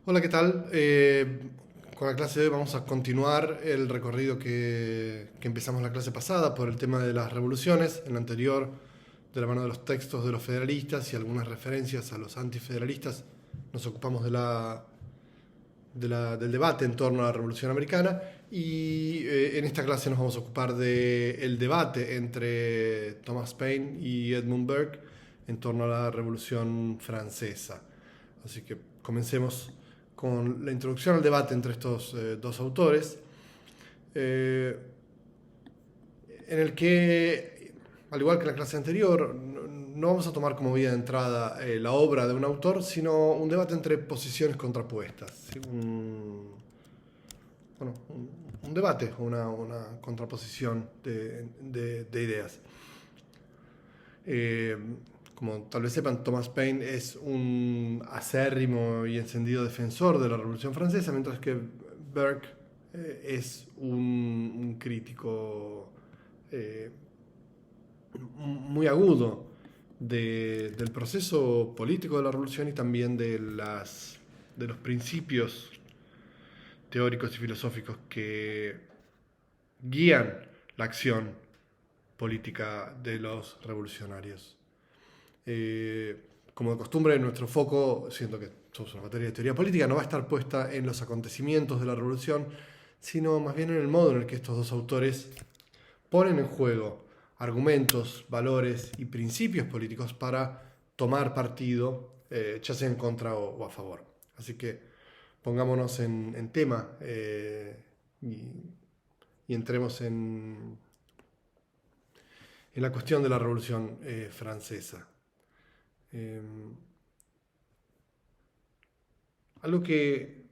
Hola, ¿qué tal? Con la clase de hoy vamos a continuar el recorrido que empezamos la clase pasada por el tema de las revoluciones. En la anterior, de la mano de los textos de los federalistas y algunas referencias a los antifederalistas, nos ocupamos del debate en torno a la Revolución Americana. Y en esta clase nos vamos a ocupar del debate entre Thomas Paine y Edmund Burke en torno a la Revolución Francesa. Así que comencemos con la introducción al debate entre estos dos autores, eh, en el que, al igual que la clase anterior, no vamos a tomar como vía de entrada la obra de un autor, sino un debate entre posiciones contrapuestas. ¿Sí? Un debate, una contraposición de ideas. Eh, Como tal vez sepan, Thomas Paine es un acérrimo y encendido defensor de la Revolución Francesa, mientras que Burke es un crítico eh, muy agudo del proceso político de la Revolución y también de los principios teóricos y filosóficos que guían la acción política de los revolucionarios. Como de costumbre, nuestro foco, siendo que somos una materia de teoría política, no va a estar puesta en los acontecimientos de la revolución, sino más bien en el modo en el que estos dos autores ponen en juego argumentos, valores y principios políticos para tomar partido, ya sea en contra o a favor. Así que pongámonos en tema y entremos en la cuestión de la Revolución Francesa. Eh, Algo que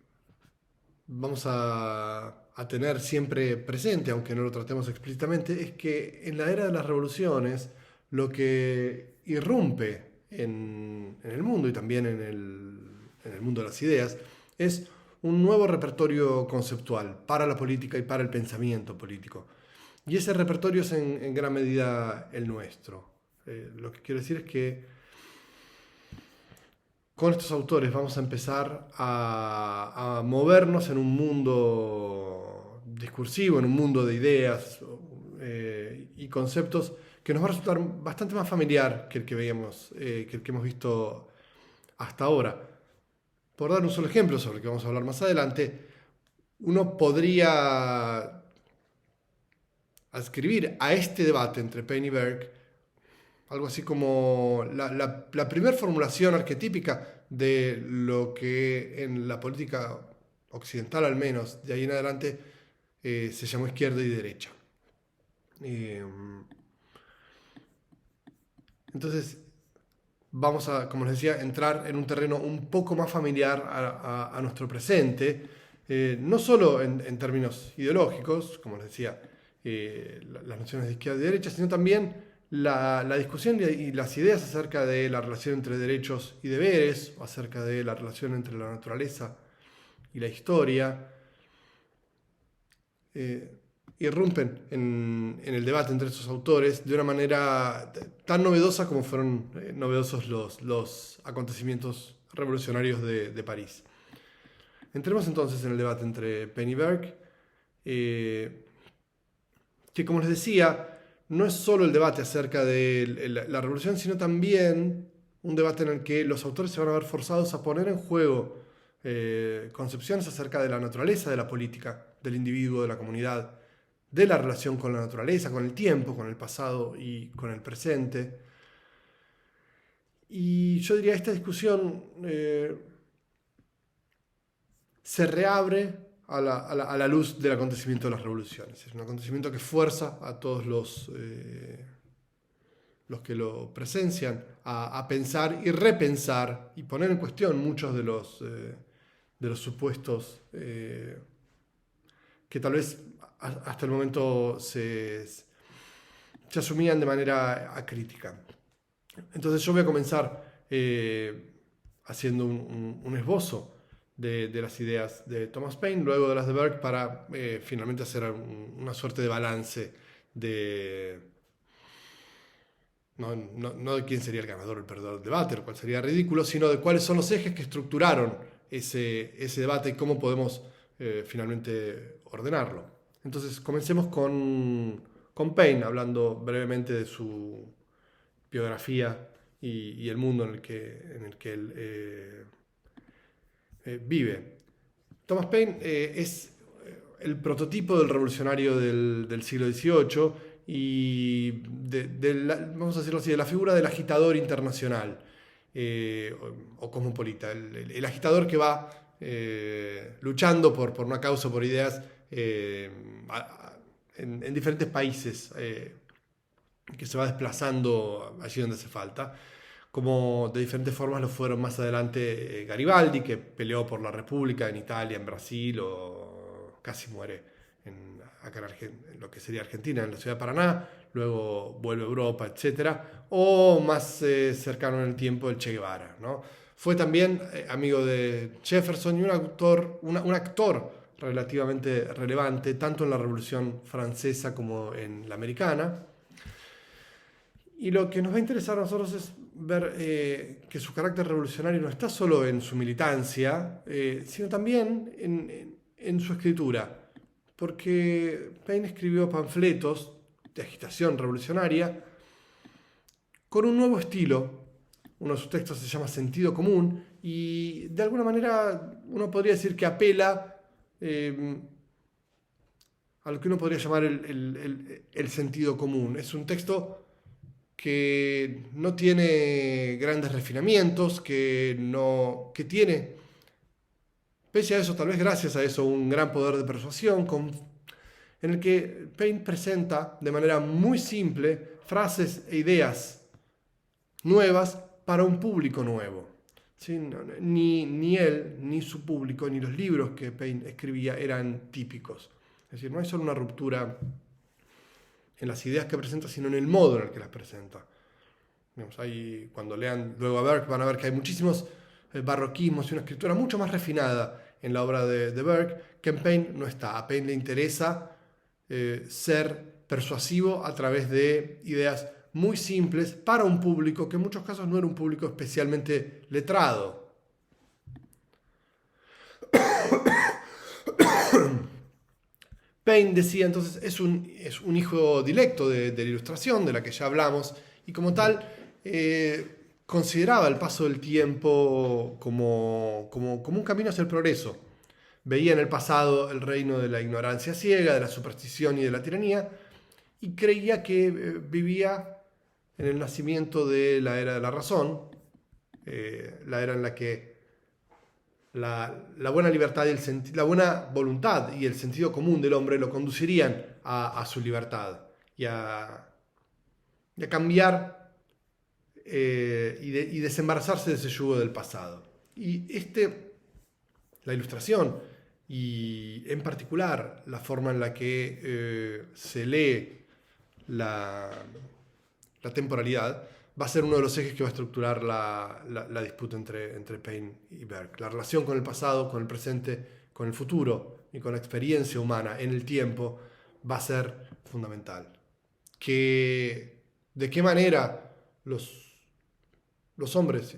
vamos a tener siempre presente, aunque no lo tratemos explícitamente, es que en la era de las revoluciones lo que irrumpe en el mundo y también en el mundo de las ideas es un nuevo repertorio conceptual para la política y para el pensamiento político. Y ese repertorio es en gran medida el nuestro. Lo que quiero decir es que con estos autores vamos a empezar a movernos en un mundo discursivo, en un mundo de ideas y conceptos que nos va a resultar bastante más familiar que el que veíamos, que el que hemos visto hasta ahora. Por dar un solo ejemplo sobre el que vamos a hablar más adelante, uno podría adscribir a este debate entre Paine y Burke algo así como la primera formulación arquetípica de lo que en la política occidental, al menos, de ahí en adelante, se llamó izquierda y derecha. Eh, entonces, vamos a, como les decía, entrar en un terreno un poco más familiar a nuestro presente, no solo en términos ideológicos, como les decía, las nociones de izquierda y derecha, sino también la discusión y las ideas acerca de la relación entre derechos y deberes, o acerca de la relación entre la naturaleza y la historia, eh, irrumpen en el debate entre estos autores de una manera tan novedosa como fueron novedosos los acontecimientos revolucionarios de París. Entremos entonces en el debate entre Paine y Burke, que como les decía, no es solo el debate acerca de la revolución, sino también un debate en el que los autores se van a ver forzados a poner en juego concepciones acerca de la naturaleza de la política, del individuo, de la comunidad, de la relación con la naturaleza, con el tiempo, con el pasado y con el presente. Y yo diría, esta discusión se reabre a la luz del acontecimiento de las revoluciones. Es un acontecimiento que fuerza a todos los que lo presencian a pensar y repensar y poner en cuestión muchos de los supuestos que tal vez hasta el momento se asumían de manera acrítica. Entonces yo voy a comenzar haciendo un esbozo de las ideas de Thomas Paine, luego de las de Burke, para finalmente hacer una suerte de balance de no de quién sería el ganador o el perdedor del debate, lo cual sería ridículo, sino de cuáles son los ejes que estructuraron ese debate y cómo podemos finalmente ordenarlo. Entonces, comencemos con Paine, hablando brevemente de su biografía y el mundo en el que él vive. Thomas Paine es el prototipo del revolucionario del siglo XVIII y vamos a decirlo así, de la figura del agitador internacional o cosmopolita, el agitador que va luchando por una causa, por ideas en diferentes países, que se va desplazando allí donde hace falta, como de diferentes formas lo fueron más adelante Garibaldi, que peleó por la República en Italia, en Brasil, o casi muere acá en lo que sería Argentina, en la ciudad de Paraná, luego vuelve a Europa, etc. O más cercano en el tiempo, el Che Guevara, ¿no? Fue también amigo de Jefferson y un actor relativamente relevante, tanto en la Revolución Francesa como en la americana. Y lo que nos va a interesar a nosotros es ver que su carácter revolucionario no está solo en su militancia, sino también en su escritura. Porque Paine escribió panfletos de agitación revolucionaria con un nuevo estilo. Uno de sus textos se llama Sentido Común y de alguna manera uno podría decir que apela a lo que uno podría llamar el sentido común. Es un texto que no tiene grandes refinamientos, que tiene, pese a eso, tal vez gracias a eso, un gran poder de persuasión, en el que Paine presenta de manera muy simple frases e ideas nuevas para un público nuevo. ¿Sí? Ni él, ni su público, ni los libros que Paine escribía eran típicos. Es decir, no hay solo una ruptura en las ideas que presenta, sino en el modo en el que las presenta. Cuando lean luego a Burke van a ver que hay muchísimos barroquismos y una escritura mucho más refinada en la obra de Burke que en Paine no está. A Paine le interesa ser persuasivo a través de ideas muy simples para un público que en muchos casos no era un público especialmente letrado. Paine, decía entonces, es un hijo directo de la Ilustración, de la que ya hablamos, y como tal consideraba el paso del tiempo como un camino hacia el progreso. Veía en el pasado el reino de la ignorancia ciega, de la superstición y de la tiranía, y creía que vivía en el nacimiento de la era de la razón, la era en la que la buena libertad y la buena voluntad y el sentido común del hombre lo conducirían a su libertad y a cambiar y desembarazarse de ese yugo del pasado. Y la Ilustración, y en particular la forma en la que se lee la temporalidad, va a ser uno de los ejes que va a estructurar la disputa entre Paine y Burke. La relación con el pasado, con el presente, con el futuro y con la experiencia humana en el tiempo va a ser fundamental. ¿De qué manera los hombres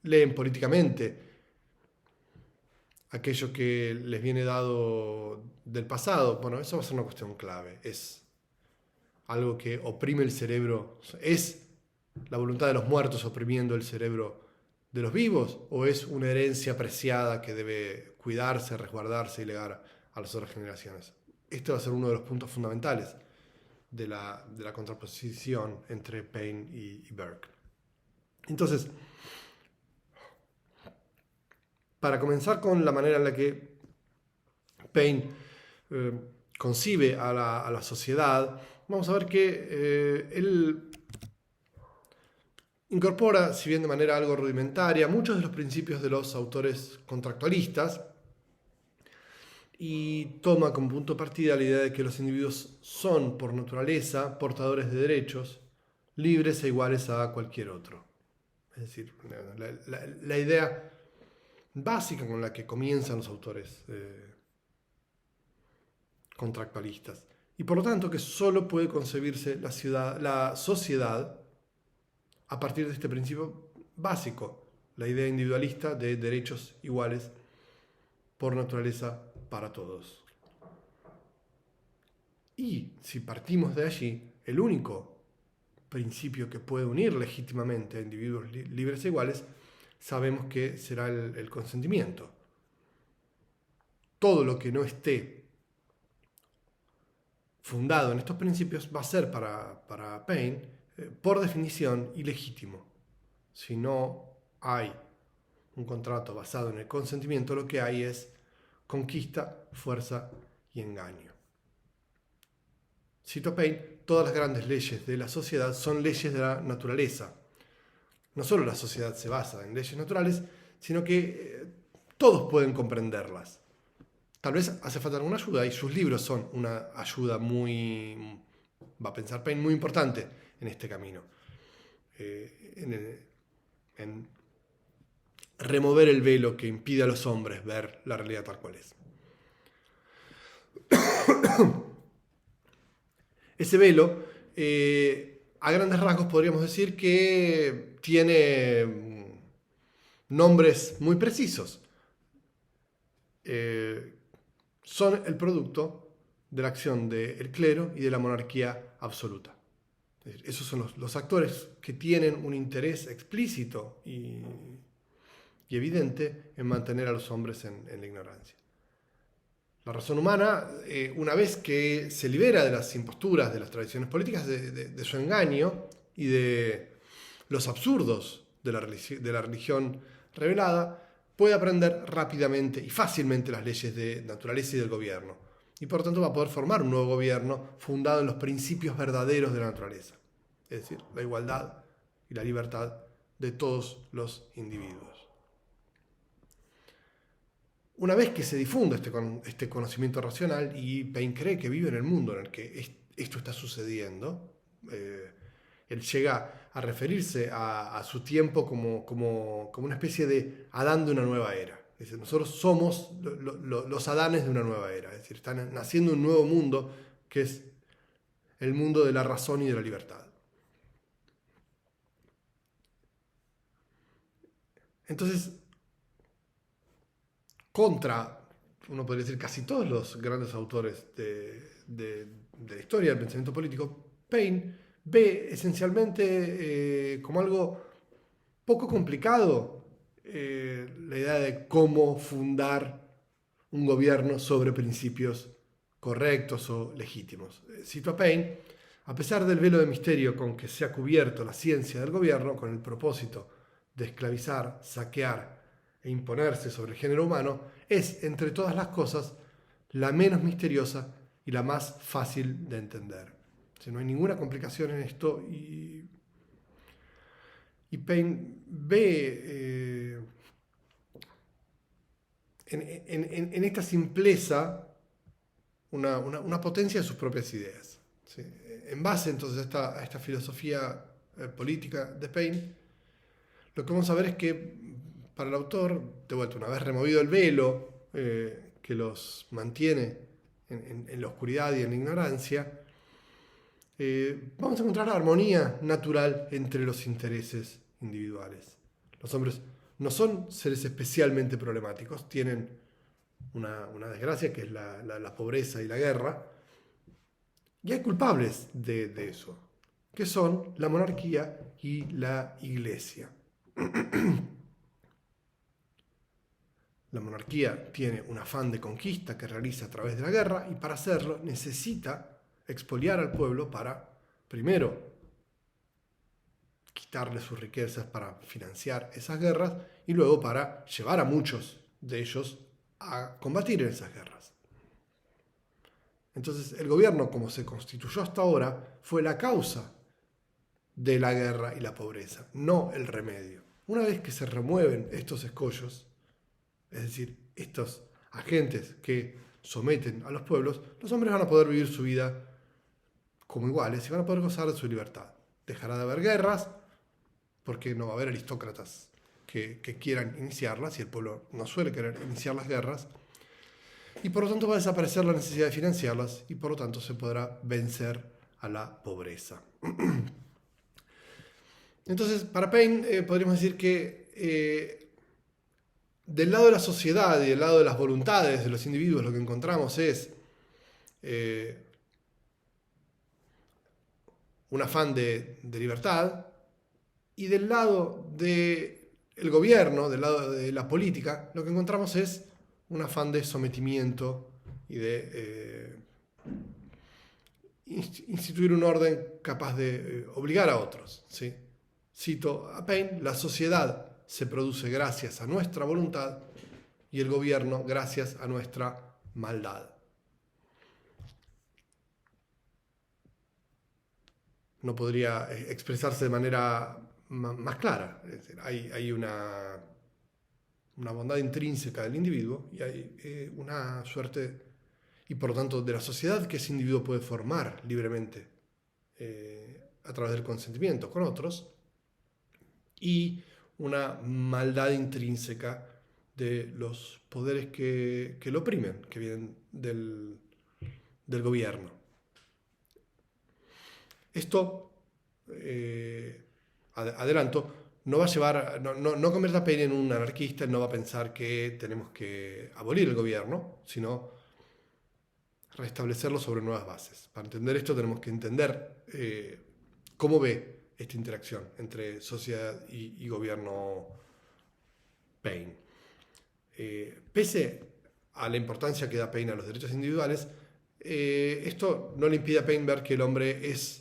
leen políticamente aquello que les viene dado del pasado? Bueno, eso va a ser una cuestión clave. Es algo que oprime el cerebro. ¿Es la voluntad de los muertos oprimiendo el cerebro de los vivos? ¿O es una herencia preciada que debe cuidarse, resguardarse y legar a las otras generaciones? Este va a ser uno de los puntos fundamentales de la contraposición entre Paine y Burke. Entonces, para comenzar con la manera en la que Paine concibe a la sociedad, vamos a ver que él incorpora, si bien de manera algo rudimentaria, muchos de los principios de los autores contractualistas y toma como punto de partida la idea de que los individuos son, por naturaleza, portadores de derechos, libres e iguales a cualquier otro. Es decir, la idea básica con la que comienzan los autores contractualistas. Y por lo tanto que solo puede concebirse la sociedad a partir de este principio básico. la idea individualista de derechos iguales por naturaleza para todos. Y si partimos de allí, el único principio que puede unir legítimamente a individuos libres e iguales, sabemos que será el consentimiento. Todo lo que no esté fundado en estos principios va a ser para Paine, por definición, ilegítimo. Si no hay un contrato basado en el consentimiento, lo que hay es conquista, fuerza y engaño. Cito a Paine: todas las grandes leyes de la sociedad son leyes de la naturaleza. No solo la sociedad se basa en leyes naturales, sino que todos pueden comprenderlas. Tal vez hace falta alguna ayuda, y sus libros son una ayuda muy, va a pensar Paine, muy importante en este camino. En remover el velo que impide a los hombres ver la realidad tal cual es. Ese velo, a grandes rasgos podríamos decir que tiene nombres muy precisos. Son el producto de la acción del clero y de la monarquía absoluta. Es decir, esos son los actores que tienen un interés explícito y evidente en mantener a los hombres en la ignorancia. La razón humana, una vez que se libera de las imposturas, de las tradiciones políticas, de su engaño y de los absurdos de la religión revelada, puede aprender rápidamente y fácilmente las leyes de naturaleza y del gobierno. Y por lo tanto va a poder formar un nuevo gobierno fundado en los principios verdaderos de la naturaleza. Es decir, la igualdad y la libertad de todos los individuos. Una vez que se difunda este conocimiento racional, y Paine cree que vive en el mundo en el que esto está sucediendo, él llega a referirse a su tiempo como una especie de Adán de una nueva era. Es decir, nosotros somos los Adanes de una nueva era. Es decir, está naciendo un nuevo mundo que es el mundo de la razón y de la libertad. Entonces, contra, uno podría decir, casi todos los grandes autores de la historia del pensamiento político, Paine ve esencialmente como algo poco complicado la idea de cómo fundar un gobierno sobre principios correctos o legítimos. Cito a Paine: a pesar del velo de misterio con que se ha cubierto la ciencia del gobierno con el propósito de esclavizar, saquear e imponerse sobre el género humano, es, entre todas las cosas, la menos misteriosa y la más fácil de entender. O sea, no hay ninguna complicación en esto, y Paine ve en esta simpleza una potencia de sus propias ideas. ¿Sí? En base entonces a esta filosofía política de Paine, lo que vamos a ver es que para el autor, de vuelta, una vez removido el velo que los mantiene en la oscuridad y en la ignorancia, vamos a encontrar la armonía natural entre los intereses individuales. Los hombres no son seres especialmente problemáticos, tienen una desgracia que es la pobreza y la guerra, y hay culpables de eso, que son la monarquía y la iglesia. La monarquía tiene un afán de conquista que realiza a través de la guerra, y para hacerlo necesita expoliar al pueblo para, primero, quitarle sus riquezas para financiar esas guerras, y luego para llevar a muchos de ellos a combatir en esas guerras. Entonces, el gobierno, como se constituyó hasta ahora, fue la causa de la guerra y la pobreza, no el remedio. Una vez que se remueven estos escollos, es decir, estos agentes que someten a los pueblos, los hombres van a poder vivir su vida como iguales y van a poder gozar de su libertad. Dejará de haber guerras, porque no va a haber aristócratas que quieran iniciarlas, y el pueblo no suele querer iniciar las guerras, y por lo tanto va a desaparecer la necesidad de financiarlas, y por lo tanto se podrá vencer a la pobreza. Entonces, para Paine podríamos decir que del lado de la sociedad y del lado de las voluntades de los individuos lo que encontramos es un afán de libertad, y del lado del gobierno, del lado de la política, lo que encontramos es un afán de sometimiento y de instituir un orden capaz de obligar a otros, ¿sí? Cito a Paine: la sociedad se produce gracias a nuestra voluntad y el gobierno gracias a nuestra maldad. No podría expresarse de manera más clara. Es decir, hay una bondad intrínseca del individuo y hay una suerte, y por lo tanto de la sociedad, que ese individuo puede formar libremente a través del consentimiento con otros, y una maldad intrínseca de los poderes que lo oprimen, que vienen del gobierno. Esto, adelanto, no va a llevar, no convierte a Paine en un anarquista. No va a pensar que tenemos que abolir el gobierno, sino restablecerlo sobre nuevas bases. Para entender esto tenemos que entender cómo ve esta interacción entre sociedad y gobierno Paine. Pese a la importancia que da Paine a los derechos individuales, esto no le impide a Paine ver que el hombre es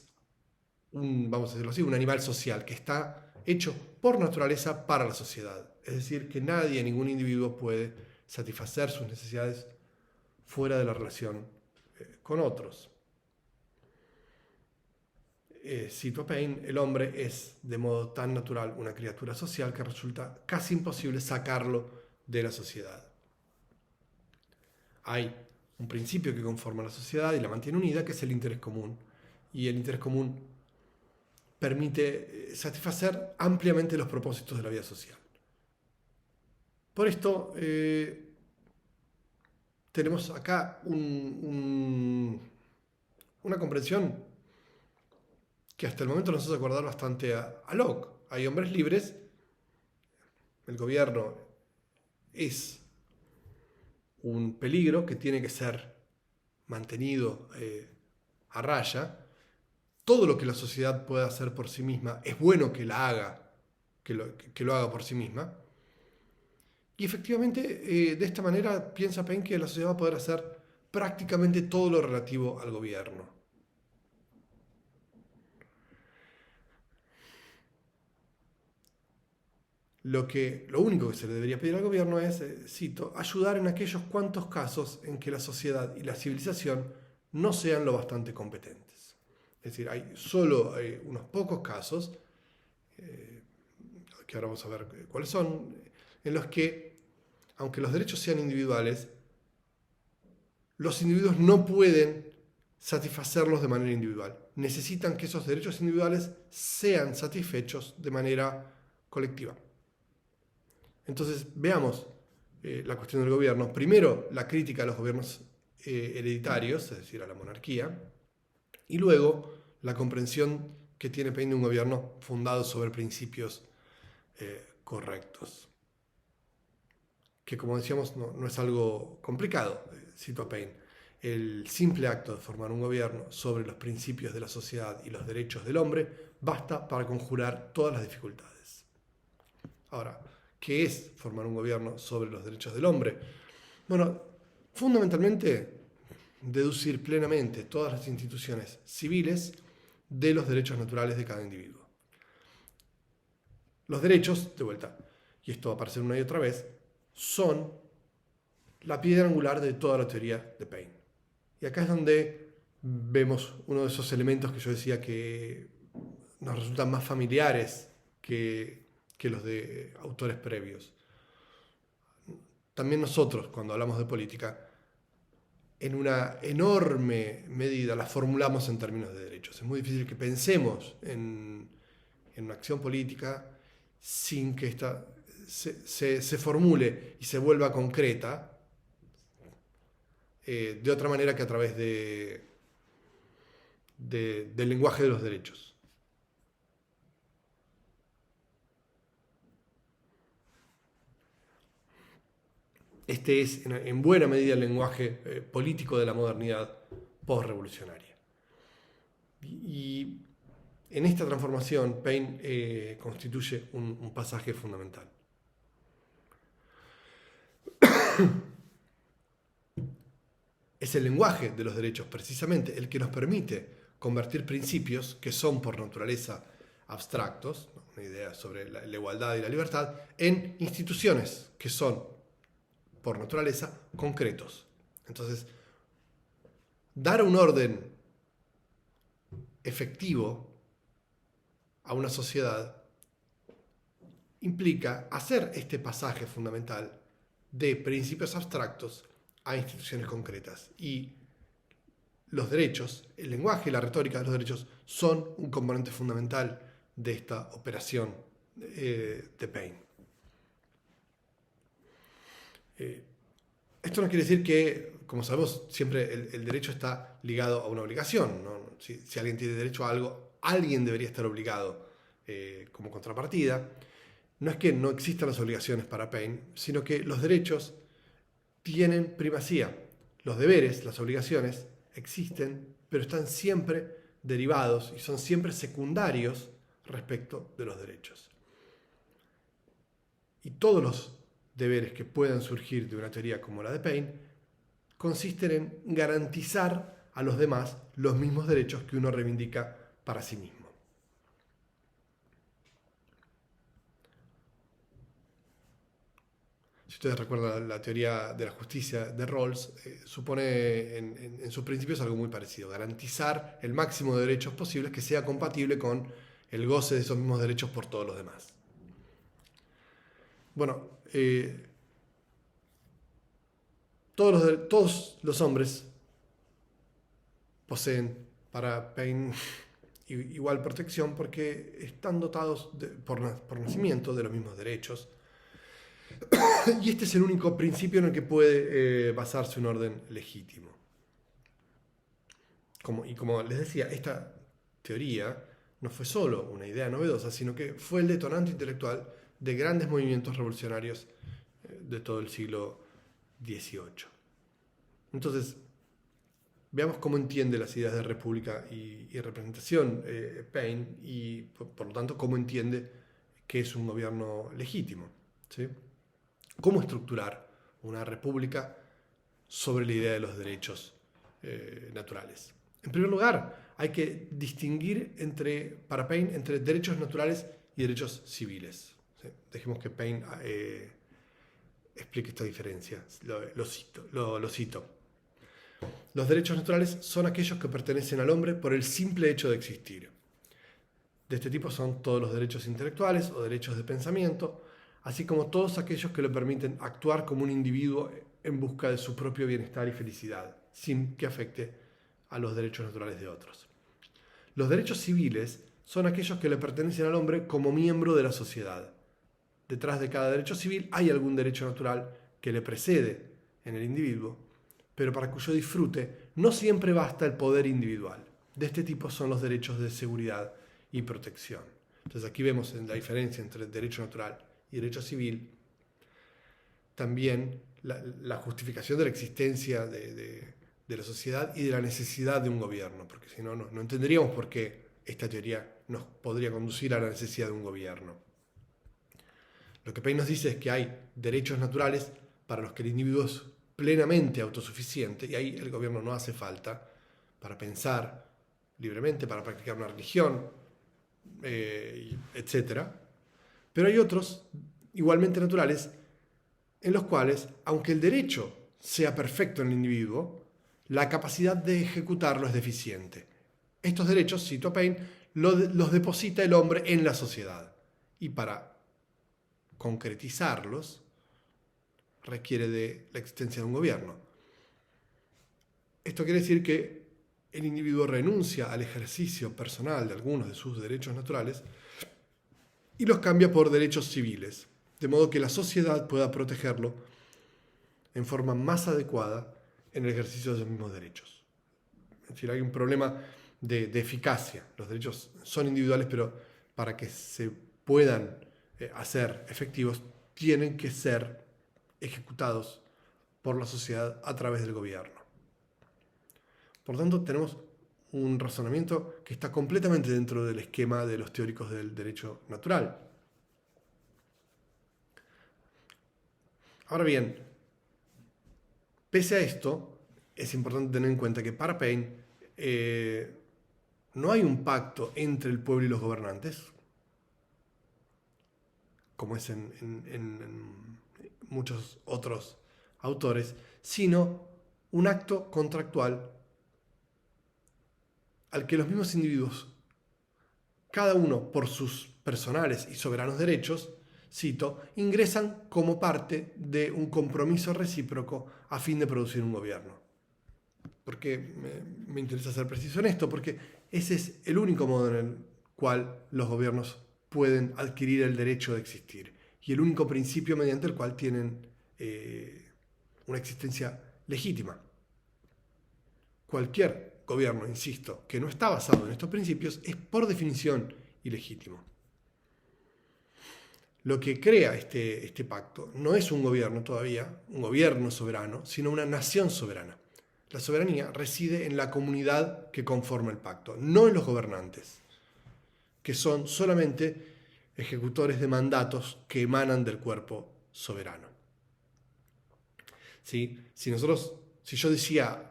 vamos a decirlo así, un animal social que está hecho por naturaleza para la sociedad. Es decir, que nadie, ningún individuo puede satisfacer sus necesidades fuera de la relación con otros. Cito a Paine: el hombre es de modo tan natural una criatura social que resulta casi imposible sacarlo de la sociedad. Hay un principio que conforma la sociedad y la mantiene unida, que es el interés común. Y el interés común permite satisfacer ampliamente los propósitos de la vida social. Por esto, tenemos acá una comprensión que hasta el momento nos hace acordar bastante a Locke. Hay hombres libres, el gobierno es un peligro que tiene que ser mantenido a raya. Todo lo que la sociedad pueda hacer por sí misma es bueno que la haga, que lo haga por sí misma. Y efectivamente, de esta manera piensa Paine que la sociedad va a poder hacer prácticamente todo lo relativo al gobierno. Lo único que se le debería pedir al gobierno es, cito, ayudar en aquellos cuantos casos en que la sociedad y la civilización no sean lo bastante competentes. Es decir, hay solo unos pocos casos, que ahora vamos a ver cuáles son, en los que, aunque los derechos sean individuales, los individuos no pueden satisfacerlos de manera individual. Necesitan que esos derechos individuales sean satisfechos de manera colectiva. Entonces, veamos la cuestión del gobierno. Primero, la crítica a los gobiernos hereditarios, es decir, a la monarquía, y luego la comprensión que tiene Paine de un gobierno fundado sobre principios correctos. Que, como decíamos, no es algo complicado. Cito a Paine: el simple acto de formar un gobierno sobre los principios de la sociedad y los derechos del hombre basta para conjurar todas las dificultades. Ahora, ¿qué es formar un gobierno sobre los derechos del hombre? Bueno, fundamentalmente, deducir plenamente todas las instituciones civiles de los derechos naturales de cada individuo. Los derechos, de vuelta, y esto va a aparecer una y otra vez, son la piedra angular de toda la teoría de Paine. Y acá es donde vemos uno de esos elementos que yo decía que nos resultan más familiares que los de autores previos. También nosotros, cuando hablamos de política, en una enorme medida la formulamos en términos de derechos. Es muy difícil que pensemos en una acción política sin que esta se formule y se vuelva concreta de otra manera que a través del lenguaje de los derechos. Este es en buena medida el lenguaje político de la modernidad postrevolucionaria. Y en esta transformación, Paine constituye un pasaje fundamental. Es el lenguaje de los derechos, precisamente, el que nos permite convertir principios que son por naturaleza abstractos, una idea sobre la igualdad y la libertad, en instituciones que son por naturaleza concretos. Entonces, dar un orden efectivo a una sociedad implica hacer este pasaje fundamental de principios abstractos a instituciones concretas. Y los derechos, el lenguaje y la retórica de los derechos son un componente fundamental de esta operación de Paine. Esto no quiere decir que, como sabemos, siempre el derecho está ligado a una obligación, ¿no? Si alguien tiene derecho a algo, alguien debería estar obligado como contrapartida. No es que no existan las obligaciones para Paine, sino que los derechos tienen primacía. Los deberes, las obligaciones, existen, pero están siempre derivados y son siempre secundarios respecto de los derechos. Y todos los deberes que puedan surgir de una teoría como la de Paine consisten en garantizar a los demás los mismos derechos que uno reivindica para sí mismo. Si ustedes recuerdan la teoría de la justicia de Rawls, supone en sus principios algo muy parecido: garantizar el máximo de derechos posibles que sea compatible con el goce de esos mismos derechos por todos los demás. Bueno, todos los hombres poseen para Paine igual protección porque están dotados por nacimiento de los mismos derechos. Y este es el único principio en el que puede basarse un orden legítimo. Como les decía, esta teoría no fue solo una idea novedosa, sino que fue el detonante intelectual de grandes movimientos revolucionarios de todo el siglo XVIII. Entonces, veamos cómo entiende las ideas de república y representación Paine, y por lo tanto cómo entiende que es un gobierno legítimo, ¿sí? ¿Cómo estructurar una república sobre la idea de los derechos naturales? En primer lugar, hay que distinguir para Paine entre derechos naturales y derechos civiles, ¿sí? Dejemos que Paine explique esta diferencia. Lo cito. Los derechos naturales son aquellos que pertenecen al hombre por el simple hecho de existir. De este tipo son todos los derechos intelectuales o derechos de pensamiento, así como todos aquellos que le permiten actuar como un individuo en busca de su propio bienestar y felicidad, sin que afecte a los derechos naturales de otros. Los derechos civiles son aquellos que le pertenecen al hombre como miembro de la sociedad. Detrás de cada derecho civil hay algún derecho natural que le precede en el individuo, pero para cuyo disfrute no siempre basta el poder individual. De este tipo son los derechos de seguridad y protección. Entonces aquí vemos la diferencia entre el derecho natural y derecho civil. También la justificación de la existencia de la sociedad y de la necesidad de un gobierno, porque si no, no entenderíamos por qué esta teoría nos podría conducir a la necesidad de un gobierno. Lo que Paine nos dice es que hay derechos naturales para los que el individuo es plenamente autosuficiente, y ahí el gobierno no hace falta para pensar libremente, para practicar una religión, etc. Pero hay otros igualmente naturales en los cuales, aunque el derecho sea perfecto en el individuo, la capacidad de ejecutarlo es deficiente. Estos derechos, cito a Paine, los deposita el hombre en la sociedad, y para concretizarlos requiere de la existencia de un gobierno. Esto quiere decir que el individuo renuncia al ejercicio personal de algunos de sus derechos naturales y los cambia por derechos civiles, de modo que la sociedad pueda protegerlo en forma más adecuada en el ejercicio de esos mismos derechos. Es decir, hay un problema de eficacia. Los derechos son individuales, pero para que se puedan hacer efectivos, tienen que ser ejecutados por la sociedad a través del gobierno. Por lo tanto, tenemos un razonamiento que está completamente dentro del esquema de los teóricos del derecho natural. Ahora bien, pese a esto, es importante tener en cuenta que para Paine no hay un pacto entre el pueblo y los gobernantes, como es en muchos otros autores, sino un acto contractual al que los mismos individuos, cada uno por sus personales y soberanos derechos, cito, ingresan como parte de un compromiso recíproco a fin de producir un gobierno. ¿Por qué me interesa ser preciso en esto? Porque ese es el único modo en el cual los gobiernos pueden adquirir el derecho de existir y el único principio mediante el cual tienen una existencia legítima. Cualquier gobierno, insisto, que no está basado en estos principios es por definición ilegítimo. Lo que crea este pacto no es un gobierno todavía, un gobierno soberano, sino una nación soberana. La soberanía reside en la comunidad que conforma el pacto, no en los gobernantes, que son solamente ejecutores de mandatos que emanan del cuerpo soberano. ¿Sí? Si yo decía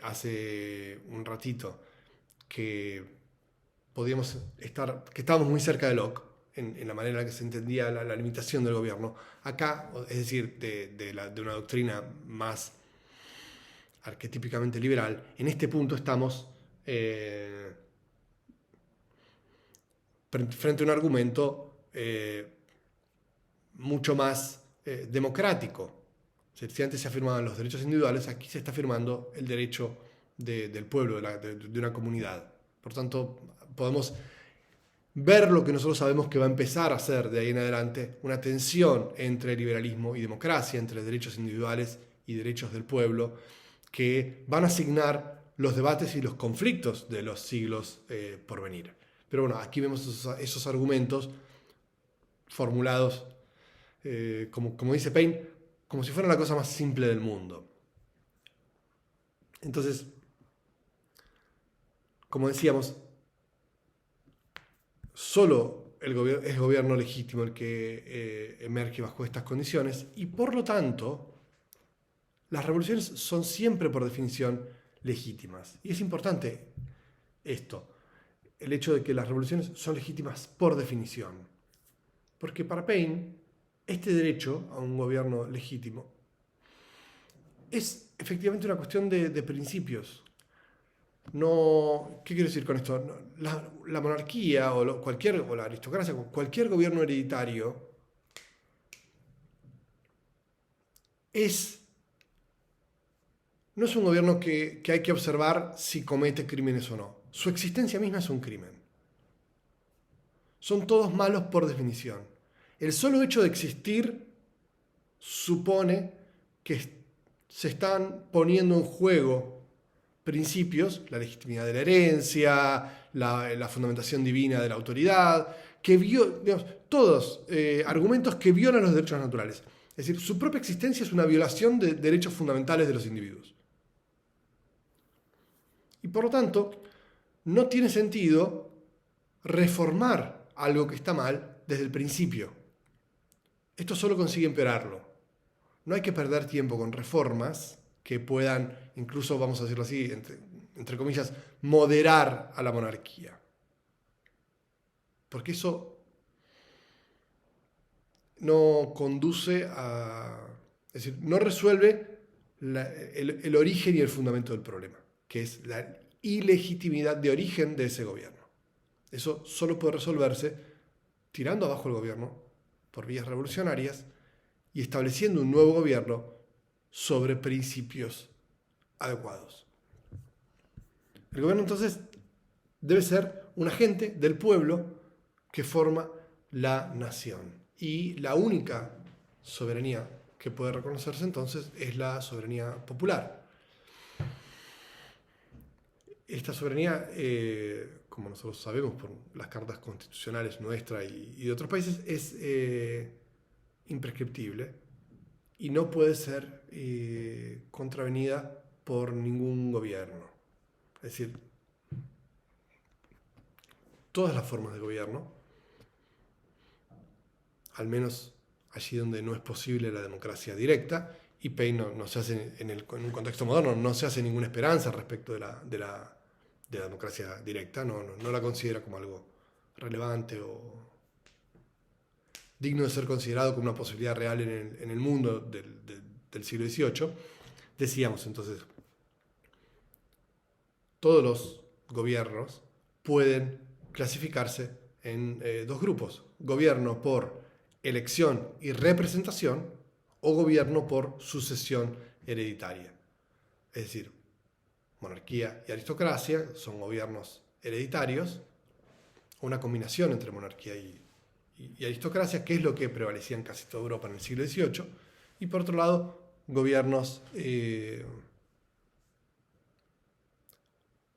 hace un ratito que que estábamos muy cerca de Locke en la manera en la que se entendía la limitación del gobierno, acá, es decir, de una doctrina más arquetípicamente liberal, en este punto estamos frente a un argumento mucho más democrático. Si antes se afirmaban los derechos individuales, aquí se está afirmando el derecho del pueblo, de una comunidad. Por tanto, podemos ver lo que nosotros sabemos que va a empezar a ser de ahí en adelante una tensión entre liberalismo y democracia, entre derechos individuales y derechos del pueblo, que van a asignar los debates y los conflictos de los siglos por venir. Pero bueno, aquí vemos esos argumentos formulados, como dice Paine, como si fuera la cosa más simple del mundo. Entonces, como decíamos, solo es gobierno legítimo el que emerge bajo estas condiciones y por lo tanto las revoluciones son siempre por definición legítimas. Y es importante esto, el hecho de que las revoluciones son legítimas por definición. Porque para Paine, este derecho a un gobierno legítimo es efectivamente una cuestión de principios. No, ¿qué quiero decir con esto? No, la monarquía o la aristocracia, cualquier gobierno hereditario no es un gobierno que hay que observar si comete crímenes o no. Su existencia misma es un crimen. Son todos malos por definición. El solo hecho de existir supone que se están poniendo en juego principios, la legitimidad de la herencia, la fundamentación divina de la autoridad, todos argumentos que violan los derechos naturales. Es decir, su propia existencia es una violación de derechos fundamentales de los individuos. Y por lo tanto, no tiene sentido reformar algo que está mal desde el principio. Esto solo consigue empeorarlo. No hay que perder tiempo con reformas que puedan, incluso, vamos a decirlo así, entre comillas, moderar a la monarquía. Porque eso no conduce es decir, no resuelve el origen y el fundamento del problema, que es la ilegitimidad de origen de ese gobierno. Eso solo puede resolverse tirando abajo el gobierno por vías revolucionarias y estableciendo un nuevo gobierno sobre principios adecuados. El gobierno entonces debe ser un agente del pueblo que forma la nación. Y la única soberanía que puede reconocerse entonces es la soberanía popular. Esta soberanía, como nosotros sabemos por las cartas constitucionales nuestras y de otros países, es imprescriptible y no puede ser contravenida por ningún gobierno. Es decir, todas las formas de gobierno, al menos allí donde no es posible la democracia directa, y Paine no se hace, en un contexto moderno, no se hace ninguna esperanza respecto de la democracia directa, no la considera como algo relevante o digno de ser considerado como una posibilidad real en el mundo del siglo XVIII. Decíamos entonces, todos los gobiernos pueden clasificarse en dos grupos: gobierno por elección y representación o gobierno por sucesión hereditaria. Es decir, monarquía y aristocracia son gobiernos hereditarios, una combinación entre monarquía y aristocracia, que es lo que prevalecía en casi toda Europa en el siglo XVIII, y por otro lado, gobiernos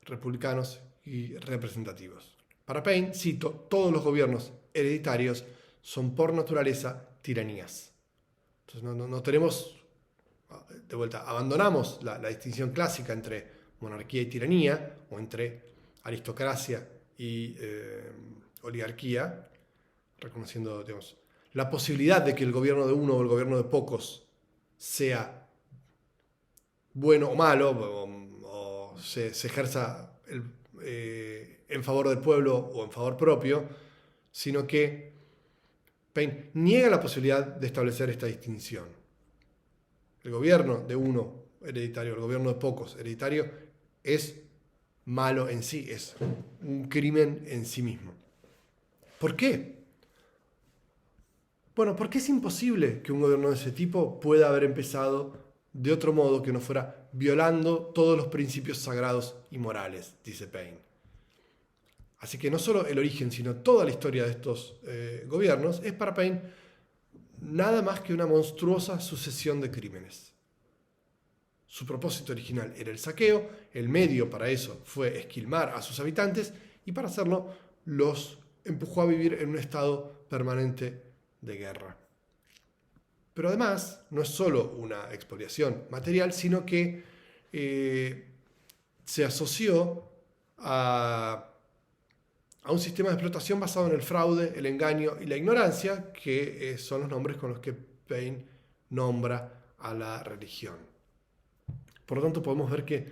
republicanos y representativos. Para Paine, cito, todos los gobiernos hereditarios son por naturaleza tiranías. Entonces no tenemos, de vuelta, abandonamos la distinción clásica entre monarquía y tiranía, o entre aristocracia y oligarquía, reconociendo, digamos, la posibilidad de que el gobierno de uno o el gobierno de pocos sea bueno o malo, o se ejerza en favor del pueblo o en favor propio, sino que Paine niega la posibilidad de establecer esta distinción. El gobierno de uno hereditario, el gobierno de pocos hereditario, es malo en sí, es un crimen en sí mismo. ¿Por qué? Bueno, porque es imposible que un gobierno de ese tipo pueda haber empezado de otro modo que no fuera violando todos los principios sagrados y morales, dice Paine. Así que no solo el origen, sino toda la historia de estos gobiernos es para Paine nada más que una monstruosa sucesión de crímenes. Su propósito original era el saqueo, el medio para eso fue esquilmar a sus habitantes, y para hacerlo los empujó a vivir en un estado permanente de guerra. Pero además, no es solo una expoliación material, sino que se asoció a un sistema de explotación basado en el fraude, el engaño y la ignorancia, que son los nombres con los que Paine nombra a la religión. Por lo tanto, podemos ver que,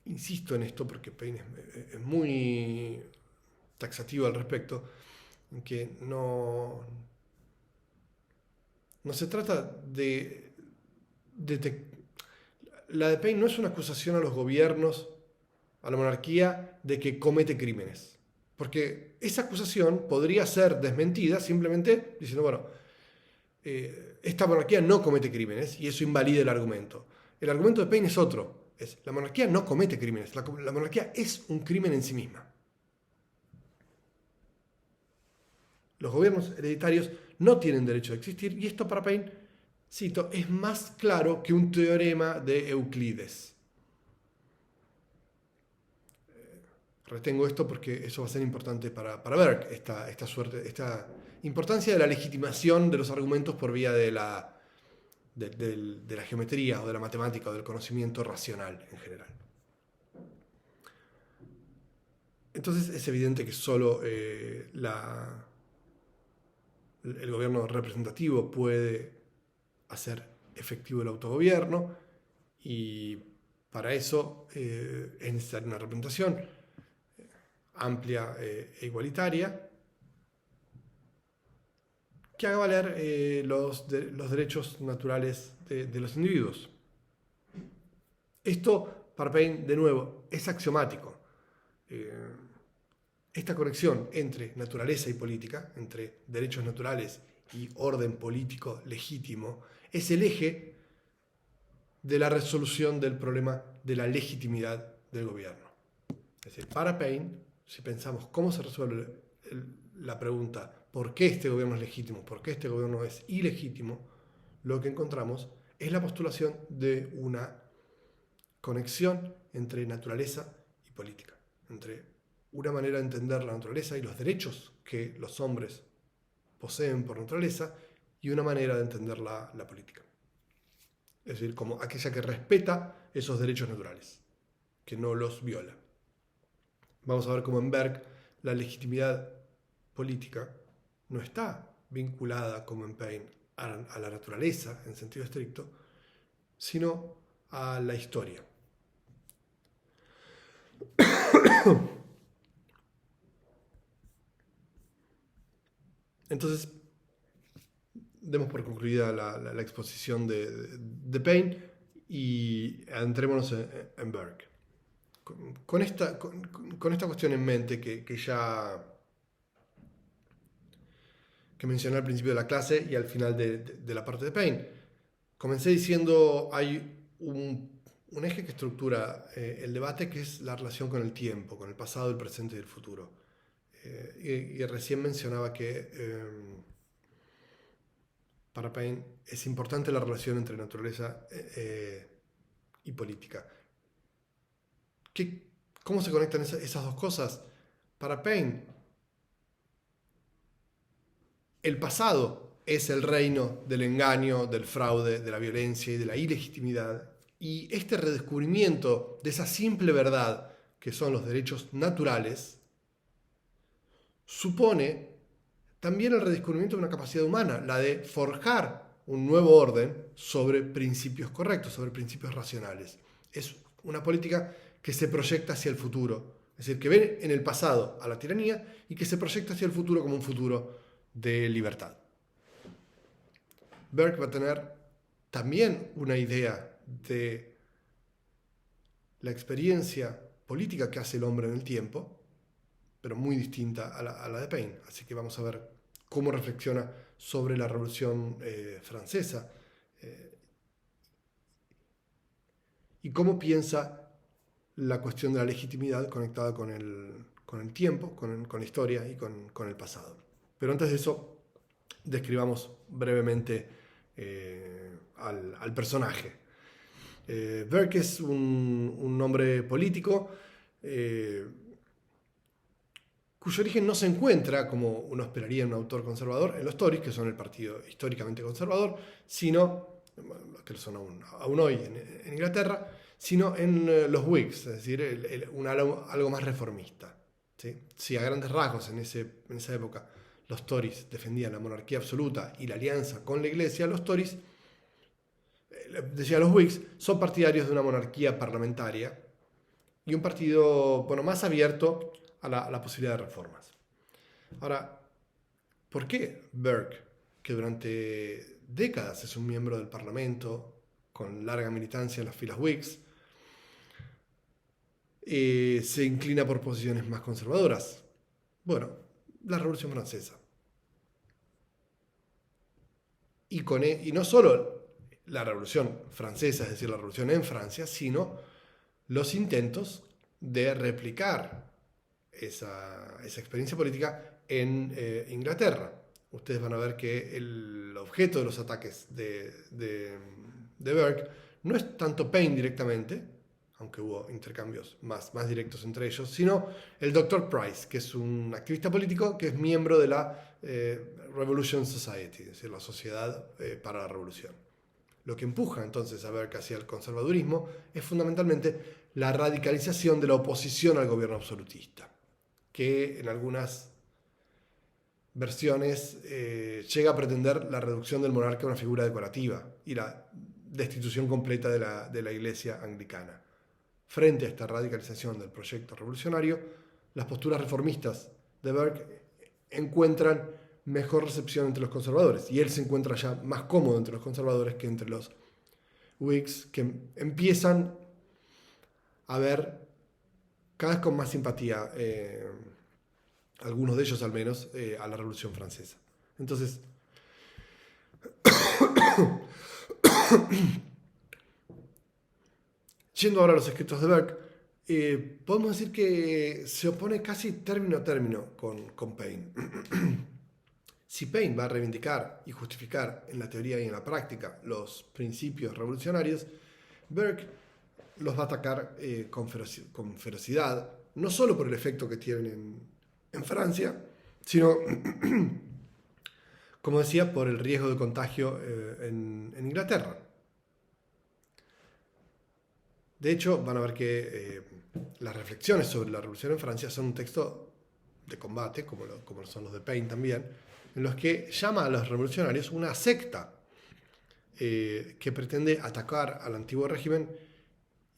insisto en esto porque Paine es muy taxativo al respecto, en que no se trata de la de Paine no es una acusación a los gobiernos, a la monarquía, de que comete crímenes. Porque esa acusación podría ser desmentida simplemente diciendo, bueno, esta monarquía no comete crímenes, y eso invalida el argumento. El argumento de Paine es otro. La monarquía no comete crímenes. La monarquía es un crimen en sí misma. Los gobiernos hereditarios no tienen derecho a existir, y esto para Paine, cito, es más claro que un teorema de Euclides. Retengo esto porque eso va a ser importante para ver esta importancia de la legitimación de los argumentos por vía de la geometría o de la matemática o del conocimiento racional en general. Entonces es evidente que solo el gobierno representativo puede hacer efectivo el autogobierno, y para eso es necesaria una representación amplia e igualitaria que haga valer los derechos naturales de los individuos. Esto, para Paine, de nuevo, es axiomático. Esta conexión entre naturaleza y política, entre derechos naturales y orden político legítimo, es el eje de la resolución del problema de la legitimidad del gobierno. Es decir, para Paine, si pensamos cómo se resuelve la pregunta ¿por qué este gobierno es legítimo? ¿Por qué este gobierno es ilegítimo? Lo que encontramos es la postulación de una conexión entre naturaleza y política, entre una manera de entender la naturaleza y los derechos que los hombres poseen por naturaleza, y una manera de entender la política. es decir, como aquella que respeta esos derechos naturales, que no los viola. Vamos a ver cómo en Berg la legitimidad política no está vinculada, como en Paine, a la naturaleza en sentido estricto, sino a la historia. Entonces, demos por concluida la exposición de Paine y adentrémonos en Berg. Con esta cuestión en mente que mencioné al principio de la clase y al final de la parte de Paine, comencé diciendo hay un eje que estructura el debate, que es la relación con el tiempo, con el pasado, el presente y el futuro. Y recién mencionaba que para Paine es importante la relación entre naturaleza y política. ¿Cómo se conectan esas dos cosas? Para Paine, el pasado es el reino del engaño, del fraude, de la violencia y de la ilegitimidad. Y este redescubrimiento de esa simple verdad, que son los derechos naturales, supone también el redescubrimiento de una capacidad humana, la de forjar un nuevo orden sobre principios correctos, sobre principios racionales. Es una política que se proyecta hacia el futuro, es decir, que ve en el pasado a la tiranía y que se proyecta hacia el futuro como un futuro de libertad. Berg va a tener también una idea de la experiencia política que hace el hombre en el tiempo, pero muy distinta a la de Paine. Así que vamos a ver cómo reflexiona sobre la Revolución Francesa y cómo piensa la cuestión de la legitimidad conectada con el tiempo, con la historia y con el pasado. Pero antes de eso, describamos brevemente al personaje. Berg es un hombre político cuyo origen no se encuentra, como uno esperaría en un autor conservador, en los Tories, que son el partido históricamente conservador, sino, que lo son aún hoy en Inglaterra, sino en los Whigs, es decir, algo más reformista. ¿Sí? Si a grandes rasgos en esa época los Tories defendían la monarquía absoluta y la alianza con la Iglesia, los Tories, decía los Whigs, son partidarios de una monarquía parlamentaria y un partido más abierto a la posibilidad de reformas. Ahora, ¿por qué Berg, que durante décadas es un miembro del Parlamento, con larga militancia en las filas Whigs, se inclina por posiciones más conservadoras? Bueno, la Revolución Francesa. Y no solo la Revolución Francesa, es decir, la Revolución en Francia, sino los intentos de replicar esa experiencia política en Inglaterra. Ustedes van a ver que el objeto de los ataques de Berg no es tanto Paine directamente, aunque hubo intercambios más directos entre ellos, sino el Dr. Price, que es un activista político que es miembro de la Revolution Society, es decir, la Sociedad para la Revolución. Lo que empuja entonces a Berg hacia el conservadurismo es fundamentalmente la radicalización de la oposición al gobierno absolutista, que en algunas versiones llega a pretender la reducción del monarca a una figura decorativa y la destitución completa de la Iglesia anglicana. Frente a esta radicalización del proyecto revolucionario, las posturas reformistas de Berg encuentran mejor recepción entre los conservadores, y él se encuentra ya más cómodo entre los conservadores que entre los Whigs, que empiezan a ver cada vez con más simpatía, algunos de ellos al menos, a la Revolución Francesa. Entonces, yendo ahora a los escritos de Berg, podemos decir que se opone casi término a término con Paine. Si Paine va a reivindicar y justificar en la teoría y en la práctica los principios revolucionarios, Berg los va a atacar con ferocidad, no solo por el efecto que tienen en Francia, sino, como decía, por el riesgo de contagio en Inglaterra. De hecho, van a ver que las reflexiones sobre la revolución en Francia son un texto de combate, como son los de Paine también, en los que llama a los revolucionarios una secta que pretende atacar al antiguo régimen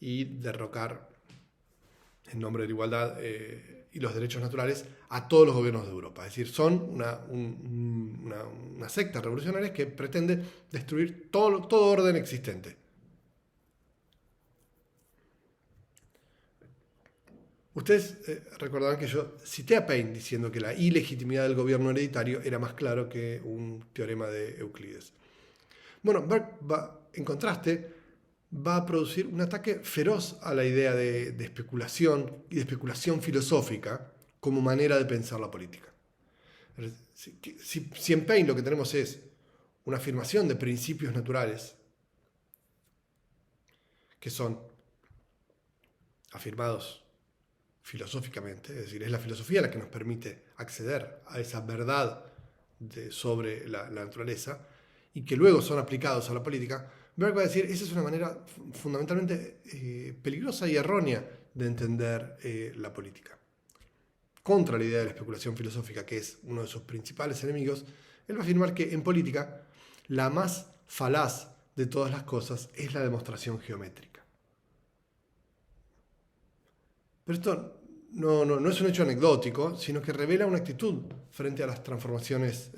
y derrocar, en nombre de la igualdad y los derechos naturales, a todos los gobiernos de Europa. Es decir, son una secta revolucionaria que pretende destruir todo orden existente. Ustedes recordarán que yo cité a Paine diciendo que la ilegitimidad del gobierno hereditario era más claro que un teorema de Euclides. Bueno, Burke en contraste, va a producir un ataque feroz a la idea de especulación y de especulación filosófica como manera de pensar la política. Si en Paine lo que tenemos es una afirmación de principios naturales que son afirmados filosóficamente, es decir, es la filosofía la que nos permite acceder a esa verdad sobre la naturaleza y que luego son aplicados a la política, Burke va a decir, esa es una manera fundamentalmente peligrosa y errónea de entender la política. Contra la idea de la especulación filosófica, que es uno de sus principales enemigos, él va a afirmar que en política la más falaz de todas las cosas es la demostración geométrica. Pero esto no es un hecho anecdótico, sino que revela una actitud frente a las transformaciones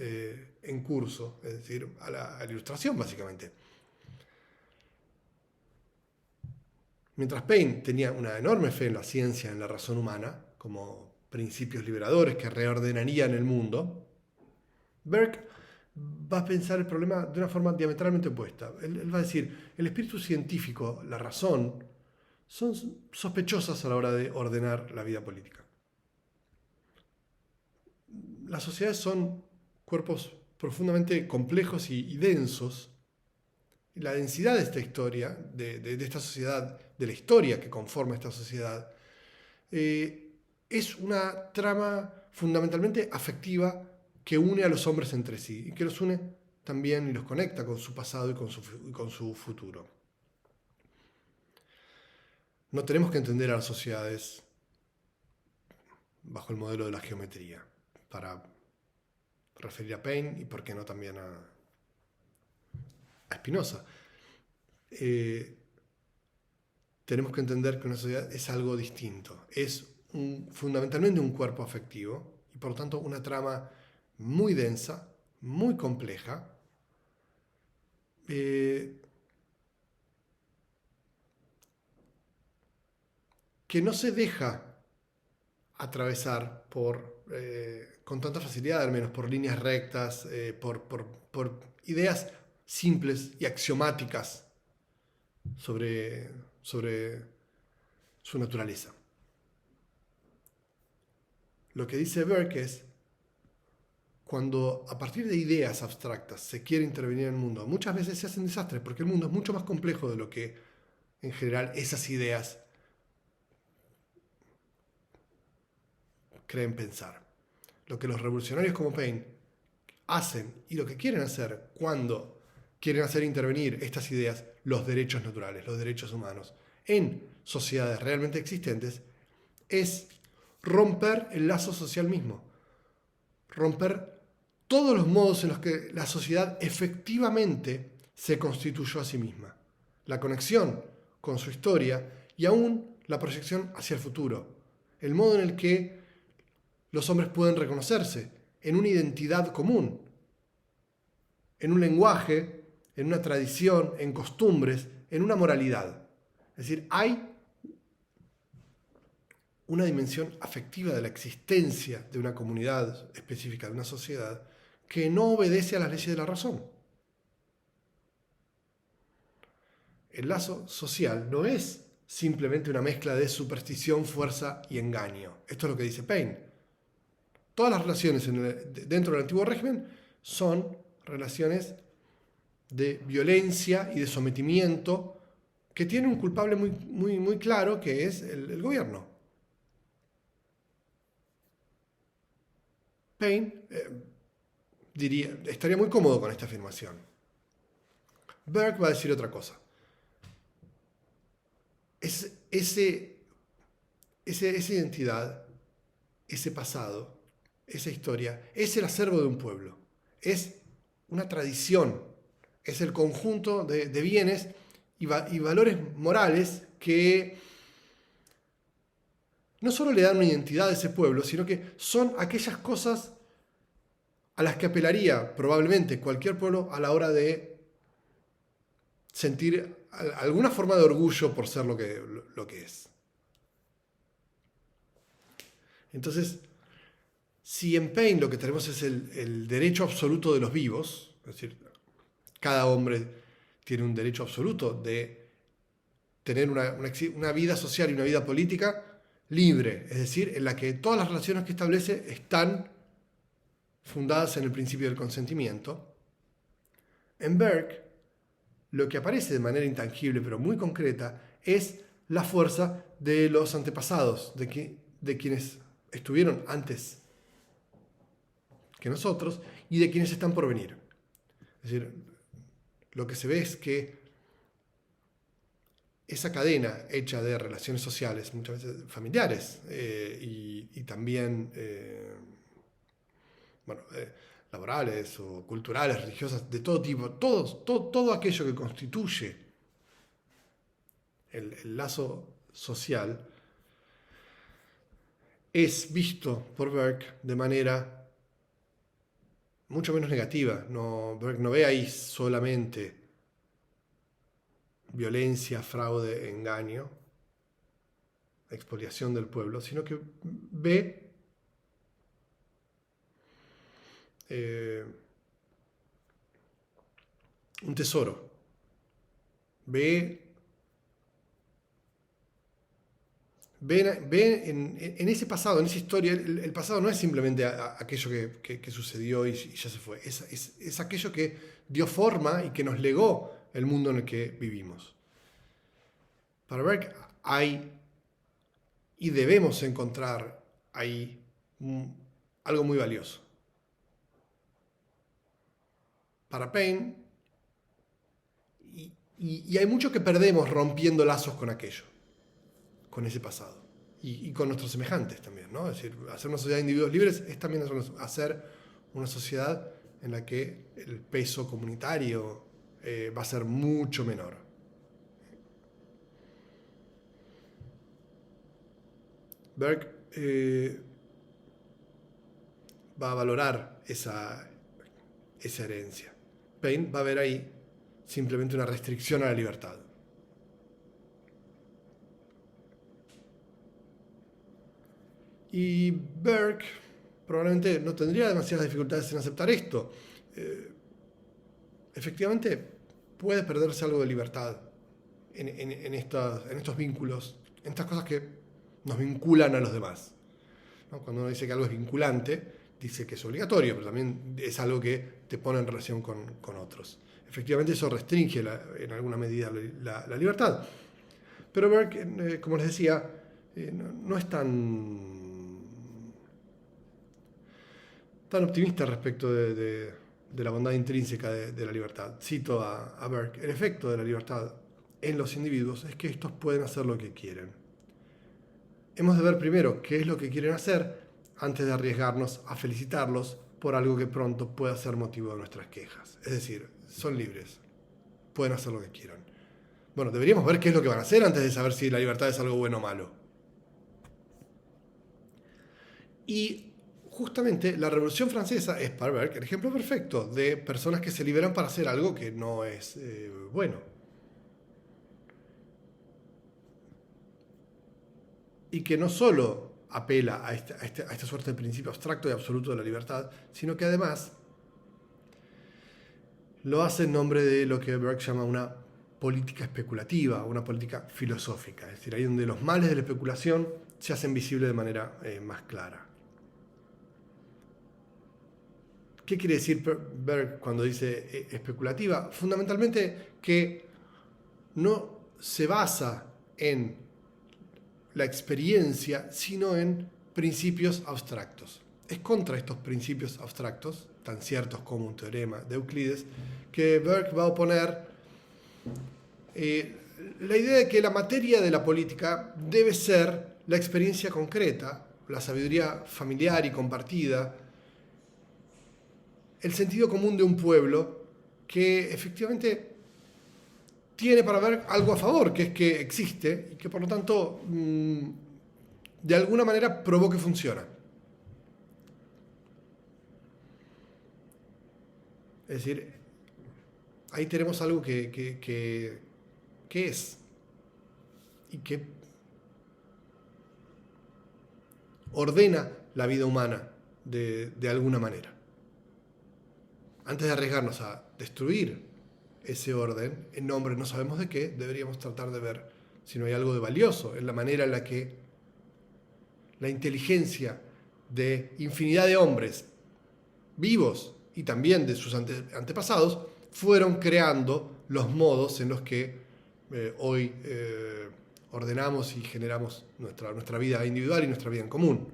en curso, es decir, a la ilustración básicamente. Mientras Paine tenía una enorme fe en la ciencia, en la razón humana, como principios liberadores que reordenarían el mundo, Burke va a pensar el problema de una forma diametralmente opuesta. Él va a decir, el espíritu científico, la razón, son sospechosas a la hora de ordenar la vida política. Las sociedades son cuerpos profundamente complejos y densos. Y la densidad de esta historia, de esta sociedad, de la historia que conforma esta sociedad, es una trama fundamentalmente afectiva que une a los hombres entre sí y que los une también y los conecta con su pasado y con su futuro. No tenemos que entender a las sociedades bajo el modelo de la geometría para referir a Paine y por qué no también a Spinoza. Tenemos que entender que una sociedad es algo distinto, es fundamentalmente un cuerpo afectivo y por lo tanto una trama muy densa, muy compleja, que no se deja atravesar con tanta facilidad, al menos por líneas rectas, por ideas simples y axiomáticas sobre su naturaleza. Lo que dice Burke es, cuando a partir de ideas abstractas se quiere intervenir en el mundo, muchas veces se hacen desastres, porque el mundo es mucho más complejo de lo que en general esas ideas creen pensar. Lo que los revolucionarios como Paine hacen y lo que quieren hacer cuando quieren hacer intervenir estas ideas, los derechos naturales, los derechos humanos, en sociedades realmente existentes, es romper el lazo social mismo, romper todos los modos en los que la sociedad efectivamente se constituyó a sí misma, la conexión con su historia y aún la proyección hacia el futuro, el modo en el que los hombres pueden reconocerse en una identidad común, en un lenguaje, en una tradición, en costumbres, en una moralidad. Es decir, hay una dimensión afectiva de la existencia de una comunidad específica, de una sociedad, que no obedece a las leyes de la razón. El lazo social no es simplemente una mezcla de superstición, fuerza y engaño. Esto es lo que dice Paine. Todas las relaciones dentro del antiguo régimen son relaciones de violencia y de sometimiento que tiene un culpable muy claro, que es el gobierno. Paine estaría muy cómodo con esta afirmación. Burke va a decir otra cosa. esa identidad, ese pasado, esa historia, es el acervo de un pueblo, es una tradición, es el conjunto de bienes y valores morales que no solo le dan una identidad a ese pueblo, sino que son aquellas cosas a las que apelaría probablemente cualquier pueblo a la hora de sentir alguna forma de orgullo por ser lo que es. Entonces, si en Paine lo que tenemos es el derecho absoluto de los vivos, es decir, cada hombre tiene un derecho absoluto de tener una vida social y una vida política libre, es decir, en la que todas las relaciones que establece están fundadas en el principio del consentimiento. En Burke, lo que aparece de manera intangible pero muy concreta es la fuerza de los antepasados, de quienes estuvieron antes que nosotros y de quienes están por venir. Es decir, lo que se ve es que esa cadena hecha de relaciones sociales, muchas veces familiares y también laborales o culturales, religiosas, de todo tipo, todo aquello que constituye el lazo social, es visto por Burke de manera mucho menos negativa. Burke no ve ahí solamente violencia, fraude, engaño, expoliación del pueblo, sino que ve un tesoro, ve en ese pasado, en esa historia, el pasado no es simplemente aquello que sucedió y ya se fue, es aquello que dio forma y que nos legó el mundo en el que vivimos. Para Burke hay y debemos encontrar ahí algo muy valioso. Para Paine, y hay mucho que perdemos rompiendo lazos con aquello, con ese pasado, y con nuestros semejantes también, ¿no? Es decir, hacer una sociedad de individuos libres es también hacer una sociedad en la que el peso comunitario va a ser mucho menor. Burke va a valorar esa herencia. Paine va a ver ahí simplemente una restricción a la libertad. Y Burke probablemente no tendría demasiadas dificultades en aceptar esto. Efectivamente, puede perderse algo de libertad en estos vínculos, en estas cosas que nos vinculan a los demás, ¿no? Cuando uno dice que algo es vinculante, dice que es obligatorio, pero también es algo que te pone en relación con otros. Efectivamente, eso restringe en alguna medida la libertad. Pero Burke, como les decía, no es tan optimista respecto de la bondad intrínseca de la libertad. Cito a Burke: el efecto de la libertad en los individuos es que estos pueden hacer lo que quieren. Hemos de ver primero qué es lo que quieren hacer antes de arriesgarnos a felicitarlos por algo que pronto pueda ser motivo de nuestras quejas. Es decir, son libres, pueden hacer lo que quieran. Bueno, deberíamos ver qué es lo que van a hacer antes de saber si la libertad es algo bueno o malo. Y justamente la Revolución Francesa es, para Burke, el ejemplo perfecto de personas que se liberan para hacer algo que no es bueno. Y que no solo apela a esta suerte de principio abstracto y absoluto de la libertad, sino que además lo hace en nombre de lo que Burke llama una política especulativa, una política filosófica. Es decir, ahí donde los males de la especulación se hacen visibles de manera más clara. ¿Qué quiere decir Burke cuando dice especulativa? Fundamentalmente que no se basa en la experiencia, sino en principios abstractos. Es contra estos principios abstractos, tan ciertos como un teorema de Euclides, que Burke va a oponer la idea de que la materia de la política debe ser la experiencia concreta, la sabiduría familiar y compartida, el sentido común de un pueblo que efectivamente tiene para ver algo a favor, que es que existe y que por lo tanto de alguna manera probó que funciona. Es decir, ahí tenemos algo que es y que ordena la vida humana de alguna manera. Antes de arriesgarnos a destruir ese orden, en nombre no sabemos de qué, deberíamos tratar de ver si no hay algo de valioso en la manera en la que la inteligencia de infinidad de hombres vivos y también de sus antepasados fueron creando los modos en los que hoy ordenamos y generamos nuestra vida individual y nuestra vida en común.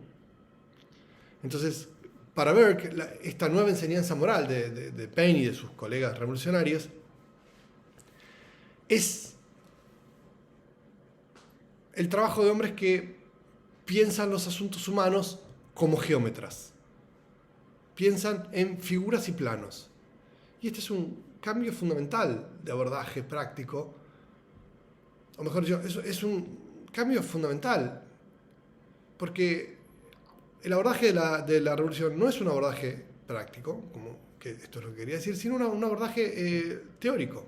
Entonces, para Burke, esta nueva enseñanza moral de Paine y de sus colegas revolucionarios es el trabajo de hombres que piensan los asuntos humanos como geómetras. Piensan en figuras y planos. Y este es un cambio fundamental de abordaje práctico, o mejor dicho, es un cambio fundamental, porque el abordaje de la revolución no es un abordaje práctico, como que esto es lo que quería decir, sino un abordaje teórico.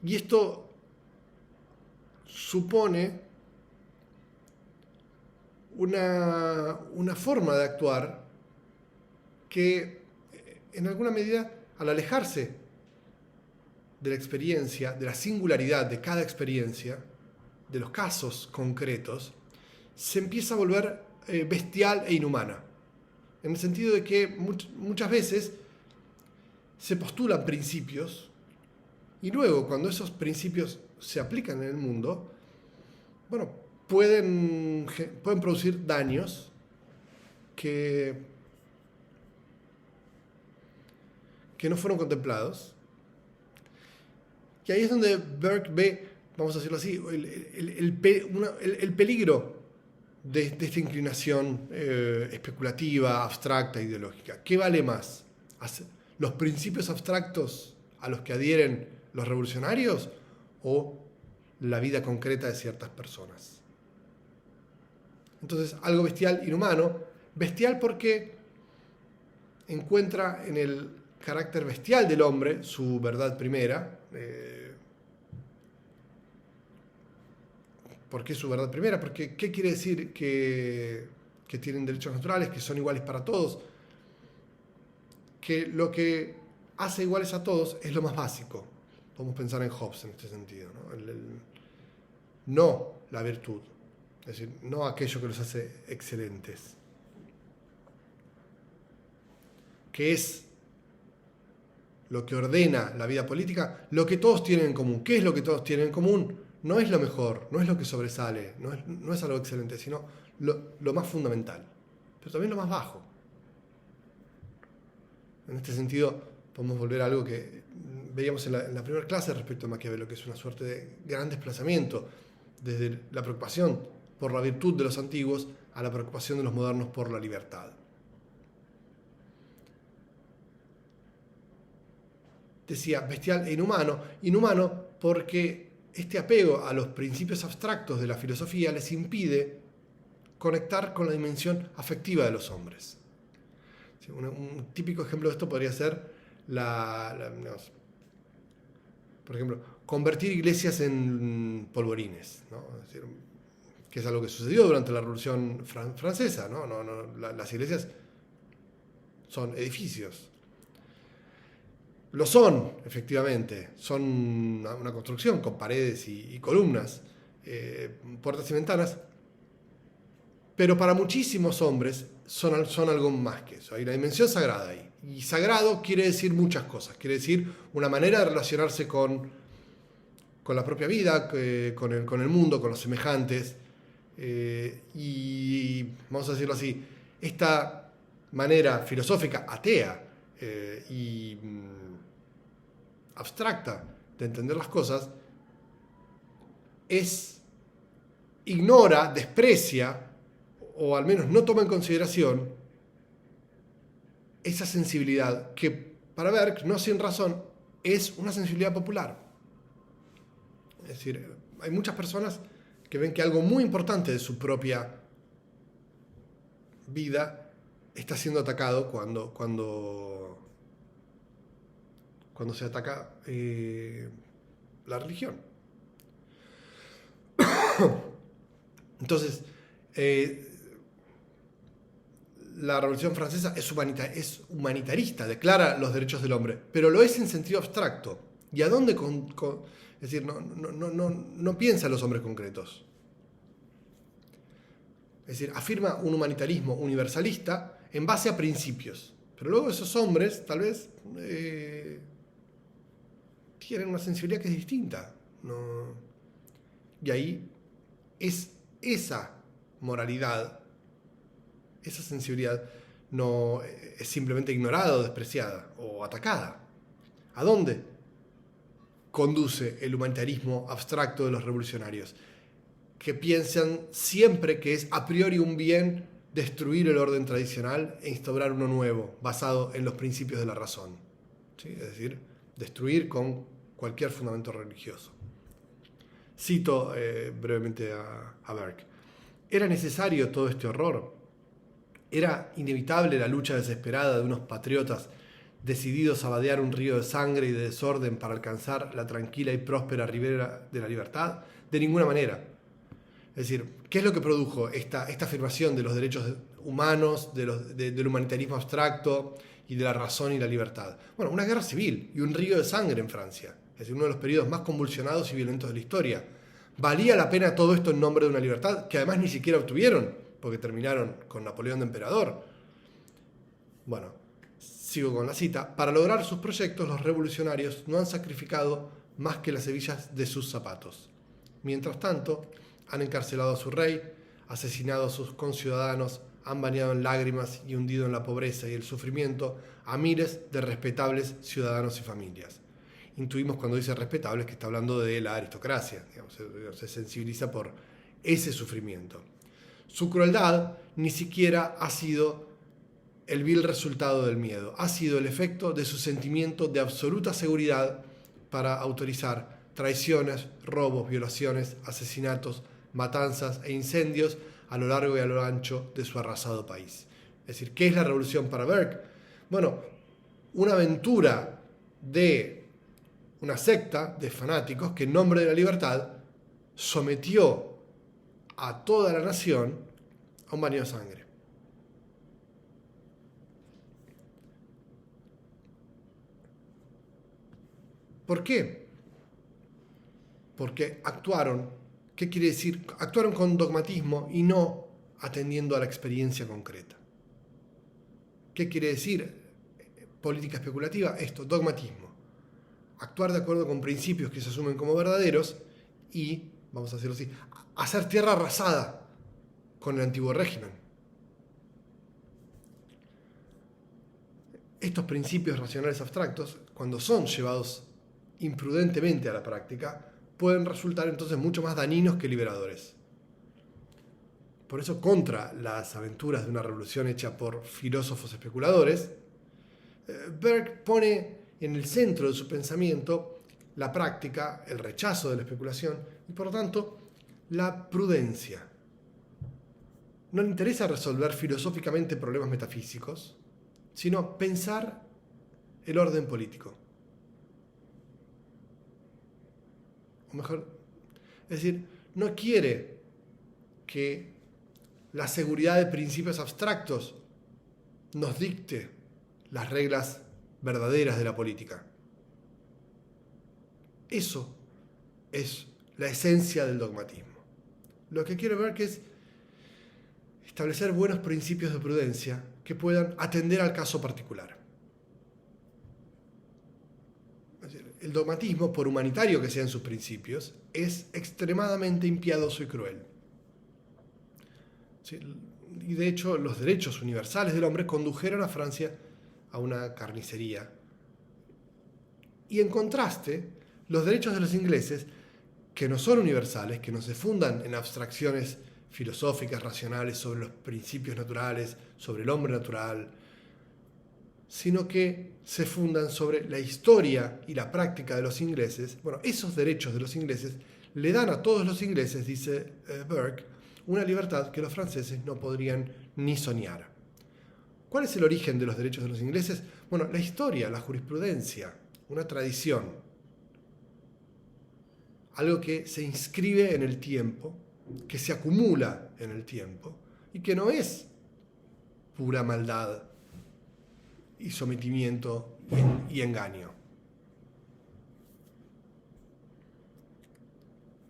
Y esto supone una forma de actuar que, en alguna medida, al alejarse de la experiencia, de la singularidad de cada experiencia, de los casos concretos, se empieza a volver bestial e inhumana. En el sentido de que muchas veces se postulan principios y luego, cuando esos principios se aplican en el mundo, bueno, pueden producir daños que no fueron contemplados. Y ahí es donde Burke ve, vamos a decirlo así, el peligro de esta inclinación especulativa, abstracta, ideológica. ¿Qué vale más? ¿Los principios abstractos a los que adhieren los revolucionarios o la vida concreta de ciertas personas? Entonces, algo bestial, inhumano. Bestial porque encuentra en el carácter bestial del hombre su verdad primera. ¿Por qué su verdad primera? Porque ¿qué quiere decir que tienen derechos naturales, que son iguales para todos? Que lo que hace iguales a todos es lo más básico. Podemos pensar en Hobbes en este sentido, ¿no? No la virtud, es decir, no aquello que los hace excelentes. ¿Qué es lo que ordena la vida política? Lo que todos tienen en común. ¿Qué es lo que todos tienen en común? No es lo mejor, no es lo que sobresale, no es algo excelente, sino lo más fundamental, pero también lo más bajo. En este sentido, podemos volver a algo que veíamos en la primera clase respecto a Maquiavelo, que es una suerte de gran desplazamiento desde la preocupación por la virtud de los antiguos a la preocupación de los modernos por la libertad. Decía bestial e inhumano. Inhumano porque este apego a los principios abstractos de la filosofía les impide conectar con la dimensión afectiva de los hombres. Un típico ejemplo de esto podría ser por ejemplo, convertir iglesias en polvorines, ¿no? Es decir, que es algo que sucedió durante la Revolución Francesa, ¿no? Las iglesias son edificios. Lo son, efectivamente. Son una construcción con paredes y columnas, puertas y ventanas. Pero para muchísimos hombres son algo más que eso. Hay una dimensión sagrada ahí. Y sagrado quiere decir muchas cosas. Quiere decir una manera de relacionarse con la propia vida, con el mundo, con los semejantes. Y, vamos a decirlo así, esta manera filosófica atea y abstracta de entender las cosas ignora, desprecia, o al menos no toma en consideración esa sensibilidad que para Burke, no sin razón, es una sensibilidad popular. Es decir, hay muchas personas que ven que algo muy importante de su propia vida está siendo atacado cuando se ataca la religión. Entonces, la Revolución Francesa es humanitarista, declara los derechos del hombre, pero lo es en sentido abstracto. ¿Y a dónde? Es decir, no piensa en los hombres concretos. Es decir, afirma un humanitarismo universalista en base a principios. Pero luego esos hombres, tal vez, tienen una sensibilidad que es distinta. Y ahí es esa moralidad, esa sensibilidad, no es simplemente ignorada o despreciada o atacada. ¿A dónde conduce el humanitarismo abstracto de los revolucionarios? Que piensan siempre que es a priori un bien destruir el orden tradicional e instaurar uno nuevo, basado en los principios de la razón. ¿Sí? Es decir, destruir con cualquier fundamento religioso. Cito brevemente a Burke. ¿Era necesario todo este horror? ¿Era inevitable la lucha desesperada de unos patriotas decididos a vadear un río de sangre y de desorden para alcanzar la tranquila y próspera ribera de la libertad? De ninguna manera. Es decir, ¿qué es lo que produjo esta afirmación de los derechos humanos, del humanitarismo abstracto y de la razón y la libertad? Bueno, una guerra civil y un río de sangre en Francia. Es decir, uno de los periodos más convulsionados y violentos de la historia. ¿Valía la pena todo esto en nombre de una libertad que además ni siquiera obtuvieron, porque terminaron con Napoleón de emperador? Bueno, sigo con la cita. Para lograr sus proyectos, los revolucionarios no han sacrificado más que las hebillas de sus zapatos. Mientras tanto, han encarcelado a su rey, asesinado a sus conciudadanos, han bañado en lágrimas y hundido en la pobreza y el sufrimiento a miles de respetables ciudadanos y familias. Intuimos cuando dice respetables que está hablando de la aristocracia, digamos, se sensibiliza por ese sufrimiento. Su crueldad ni siquiera ha sido el vil resultado del miedo, ha sido el efecto de su sentimiento de absoluta seguridad para autorizar traiciones, robos, violaciones, asesinatos, matanzas e incendios a lo largo y a lo ancho de su arrasado país. Es decir, ¿qué es la revolución para Burke? Bueno, una aventura de una secta de fanáticos que en nombre de la libertad sometió a toda la nación a un baño de sangre. ¿Por qué? Porque actuaron. ¿Qué quiere decir? Actuaron con dogmatismo y no atendiendo a la experiencia concreta. ¿Qué quiere decir política especulativa? Esto, dogmatismo. Actuar de acuerdo con principios que se asumen como verdaderos y, vamos a decirlo así, hacer tierra arrasada con el antiguo régimen. Estos principios racionales abstractos, cuando son llevados imprudentemente a la práctica, pueden resultar entonces mucho más dañinos que liberadores. Por eso, contra las aventuras de una revolución hecha por filósofos especuladores, Burke pone en el centro de su pensamiento la práctica, el rechazo de la especulación y, por lo tanto, la prudencia. No le interesa resolver filosóficamente problemas metafísicos, sino pensar el orden político. O mejor, es decir, no quiere que la seguridad de principios abstractos nos dicte las reglas verdaderas de la política. Eso es la esencia del dogmatismo. Lo que quiere ver que es establecer buenos principios de prudencia que puedan atender al caso particular. El dogmatismo, por humanitario que sean sus principios, es extremadamente impiadoso y cruel. ¿Sí? Y de hecho, los derechos universales del hombre condujeron a Francia a una carnicería Y en contraste, los derechos de los ingleses, que no son universales, que no se fundan en abstracciones filosóficas, racionales, sobre los principios naturales, sobre el hombre natural, sino que se fundan sobre la historia y la práctica de los ingleses. Bueno, esos derechos de los ingleses le dan a todos los ingleses, dice Burke, una libertad que los franceses no podrían ni soñar. ¿Cuál es el origen de los derechos de los ingleses? Bueno, la historia, la jurisprudencia, una tradición, algo que se inscribe en el tiempo, que se acumula en el tiempo y que no es pura maldad y sometimiento y engaño.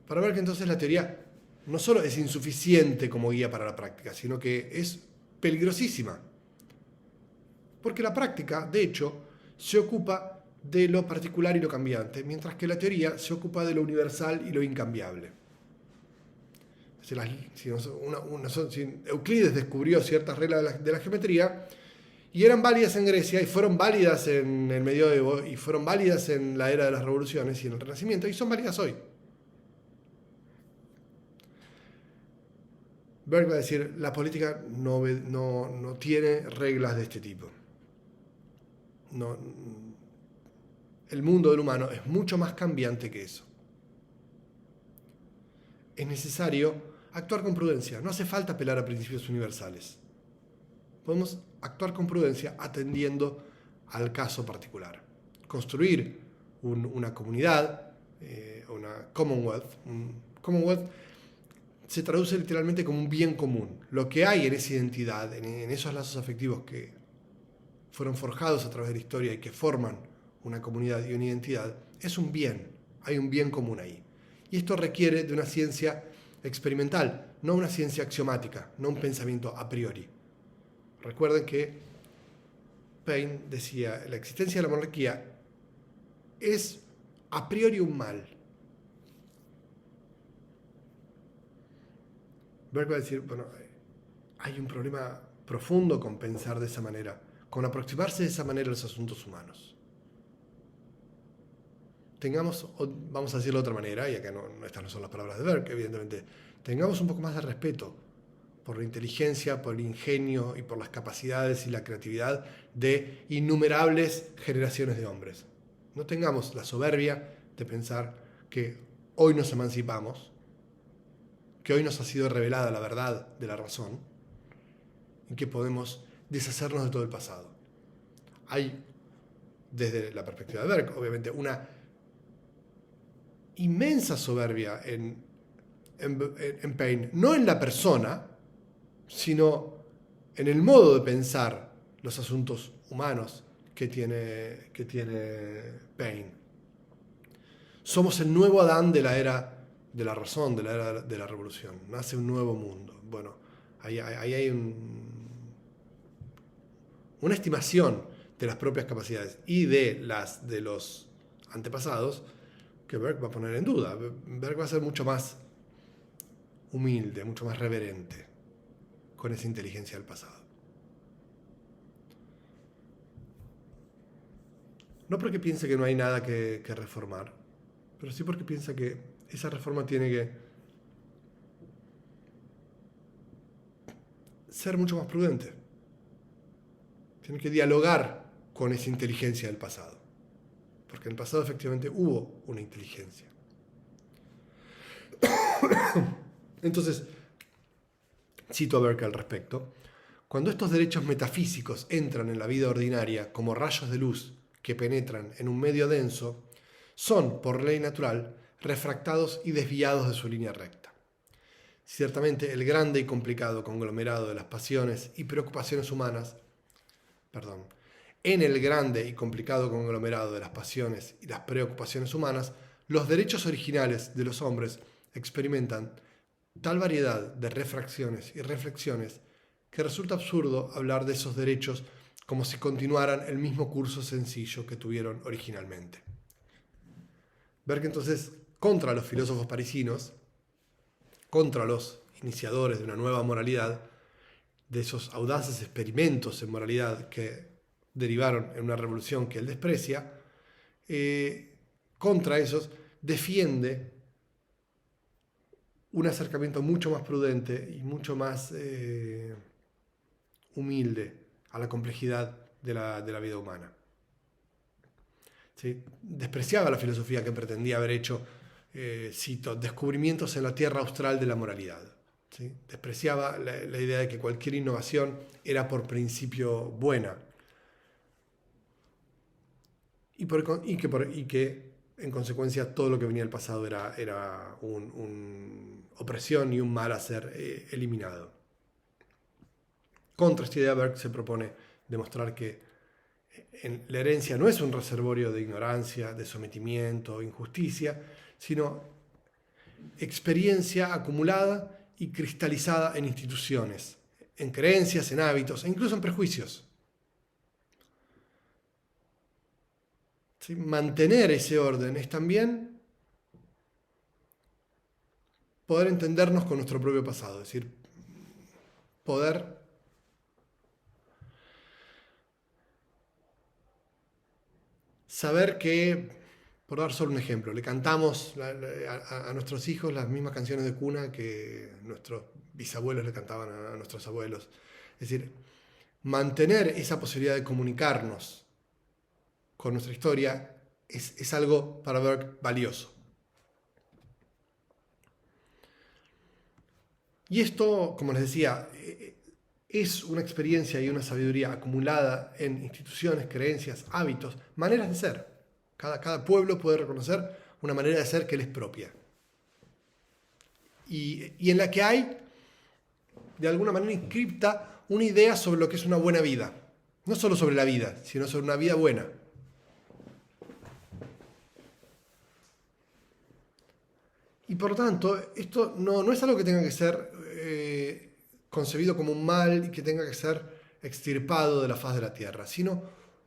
Para ver que entonces la teoría no solo es insuficiente como guía para la práctica, sino que es peligrosísima. Porque la práctica, de hecho, se ocupa de lo particular y lo cambiante, mientras que la teoría se ocupa de lo universal y lo incambiable. Si Euclides descubrió ciertas reglas de la geometría y eran válidas en Grecia y fueron válidas en el medioevo y fueron válidas en la era de las revoluciones y en el Renacimiento y son válidas hoy. Burke va a decir, la política no tiene reglas de este tipo. No, el mundo del humano es mucho más cambiante que eso. Es necesario actuar con prudencia. No hace falta apelar a principios universales. Podemos actuar con prudencia atendiendo al caso particular. Construir una comunidad, una Commonwealth. Un Commonwealth se traduce literalmente como un bien común. Lo que hay en esa identidad, en esos lazos afectivos que fueron forjados a través de la historia y que forman una comunidad y una identidad, es un bien. Hay un bien común ahí. Y esto requiere de una ciencia experimental, no una ciencia axiomática, no un pensamiento a priori. Recuerden que Paine decía, la existencia de la monarquía es a priori un mal. Burke va a decir, bueno, hay un problema profundo con pensar de esa manera, con aproximarse de esa manera a los asuntos humanos. Vamos a decirlo de otra manera, y acá estas no son las palabras de Burke, evidentemente, tengamos un poco más de respeto por la inteligencia, por el ingenio y por las capacidades y la creatividad de innumerables generaciones de hombres. No tengamos la soberbia de pensar que hoy nos emancipamos, que hoy nos ha sido revelada la verdad de la razón y que podemos deshacernos de todo el pasado. Hay, desde la perspectiva de Burke, obviamente, una inmensa soberbia en Paine, no en la persona, sino en el modo de pensar los asuntos humanos que tiene Paine. Somos el nuevo Adán de la era de la razón, de la era de la revolución. Nace un nuevo mundo. Bueno, ahí hay una estimación de las propias capacidades y de los antepasados que Burke va a poner en duda. Burke va a ser mucho más humilde, mucho más reverente con esa inteligencia del pasado. No porque piense que no hay nada que reformar, pero sí porque piensa que esa reforma tiene que ser mucho más prudente. Tiene que dialogar con esa inteligencia del pasado. Porque en el pasado efectivamente hubo una inteligencia. Entonces, cito a Burke al respecto, cuando estos derechos metafísicos entran en la vida ordinaria como rayos de luz que penetran en un medio denso, son, por ley natural, refractados y desviados de su línea recta. Ciertamente, el grande y complicado conglomerado de las pasiones y preocupaciones humanas, en el grande y complicado conglomerado de las pasiones y las preocupaciones humanas, los derechos originales de los hombres experimentan tal variedad de refracciones y reflexiones que resulta absurdo hablar de esos derechos como si continuaran el mismo curso sencillo que tuvieron originalmente. Ver que entonces, contra los filósofos parisinos, contra los iniciadores de una nueva moralidad, de esos audaces experimentos en moralidad que derivaron en una revolución que él desprecia, contra esos, defiende un acercamiento mucho más prudente y mucho más humilde a la complejidad de la vida humana. ¿Sí? Despreciaba la filosofía que pretendía haber hecho, cito, descubrimientos en la tierra austral de la moralidad. ¿Sí? Despreciaba la idea de que cualquier innovación era por principio buena y que en consecuencia todo lo que venía del pasado era una opresión y un mal a ser eliminado. Contra esta idea, Burke se propone demostrar que la herencia no es un reservorio de ignorancia, de sometimiento, injusticia, sino experiencia acumulada y cristalizada en instituciones, en creencias, en hábitos e incluso en prejuicios. ¿Sí? Mantener ese orden es también poder entendernos con nuestro propio pasado, es decir, poder saber que, por dar solo un ejemplo, le cantamos a nuestros hijos las mismas canciones de cuna que nuestros bisabuelos le cantaban a nuestros abuelos. Es decir, mantener esa posibilidad de comunicarnos con nuestra historia es algo para Burke valioso. Y esto, como les decía, es una experiencia y una sabiduría acumulada en instituciones, creencias, hábitos, maneras de ser. Cada pueblo puede reconocer una manera de ser que le es propia. Y en la que hay, de alguna manera, inscripta una idea sobre lo que es una buena vida. No solo sobre la vida, sino sobre una vida buena. Y por lo tanto, esto no es algo que tenga que ser concebido como un mal y que tenga que ser extirpado de la faz de la tierra, sino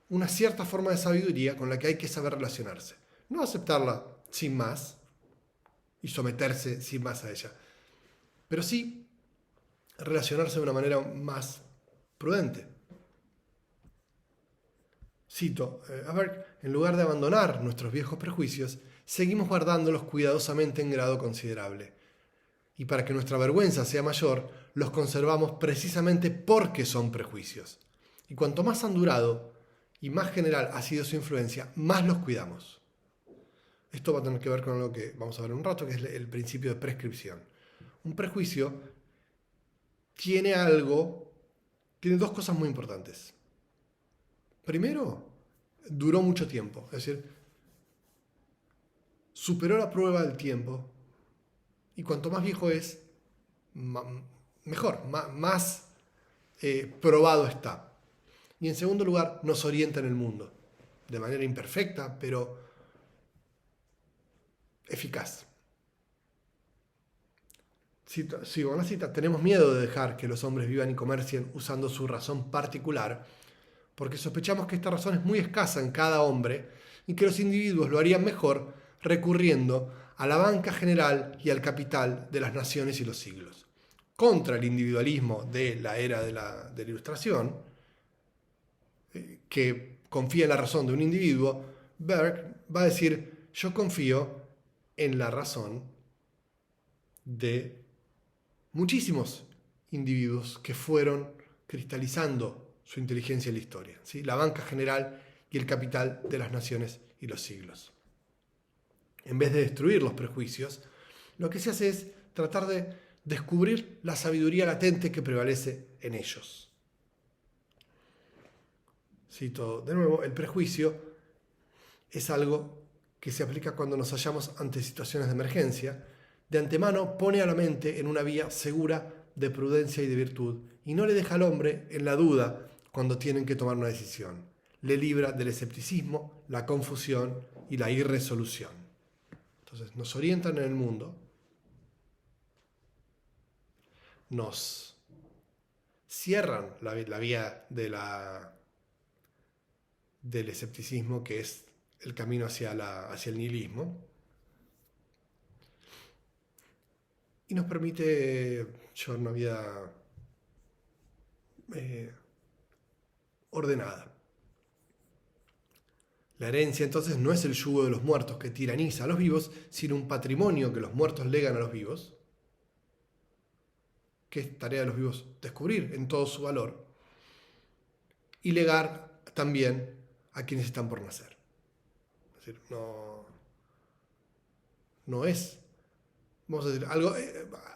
una cierta forma de sabiduría con la que hay que saber relacionarse. No aceptarla sin más y someterse sin más a ella, pero sí relacionarse de una manera más prudente. Cito, a ver, en lugar de abandonar nuestros viejos prejuicios, seguimos guardándolos cuidadosamente en grado considerable. Y para que nuestra vergüenza sea mayor, los conservamos precisamente porque son prejuicios. Y cuanto más han durado y más general ha sido su influencia, más los cuidamos. Esto va a tener que ver con lo que vamos a ver en un rato, que es el principio de prescripción. Un prejuicio tiene dos cosas muy importantes. Primero, duró mucho tiempo, es decir, superó la prueba del tiempo y cuanto más viejo es, mejor, más probado está. Y en segundo lugar, nos orienta en el mundo, de manera imperfecta, pero eficaz. Sigo una cita, tenemos miedo de dejar que los hombres vivan y comercien usando su razón particular, porque sospechamos que esta razón es muy escasa en cada hombre y que los individuos lo harían mejor recurriendo a la banca general y al capital de las naciones y los siglos. Contra el individualismo de la era de la Ilustración, que confía en la razón de un individuo, Burke va a decir, yo confío en la razón de muchísimos individuos que fueron cristalizando su inteligencia en la historia, ¿sí? La banca general y el capital de las naciones y los siglos. En vez de destruir los prejuicios, lo que se hace es tratar de descubrir la sabiduría latente que prevalece en ellos. Cito de nuevo, el prejuicio es algo que se aplica cuando nos hallamos ante situaciones de emergencia. De antemano pone a la mente en una vía segura de prudencia y de virtud y no le deja al hombre en la duda cuando tienen que tomar una decisión. Le libra del escepticismo, la confusión y la irresolución. Entonces nos orientan en el mundo, nos cierran la vía del escepticismo, que es el camino hacia el nihilismo, y nos permite llevar una vida ordenada. La herencia entonces no es el yugo de los muertos que tiraniza a los vivos, sino un patrimonio que los muertos legan a los vivos, que es tarea de los vivos descubrir en todo su valor, y legar también a quienes están por nacer. Es decir, no es, vamos a decir, algo.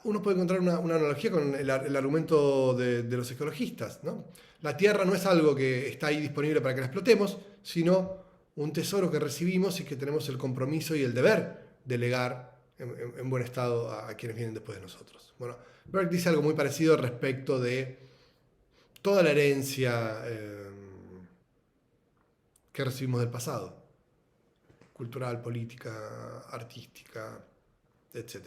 Uno puede encontrar una analogía con el argumento de los ecologistas, ¿no? La tierra no es algo que está ahí disponible para que la explotemos, sino un tesoro que recibimos y que tenemos el compromiso y el deber de legar en buen estado a quienes vienen después de nosotros. Bueno, Burke dice algo muy parecido respecto de toda la herencia que recibimos del pasado, cultural, política, artística, etc.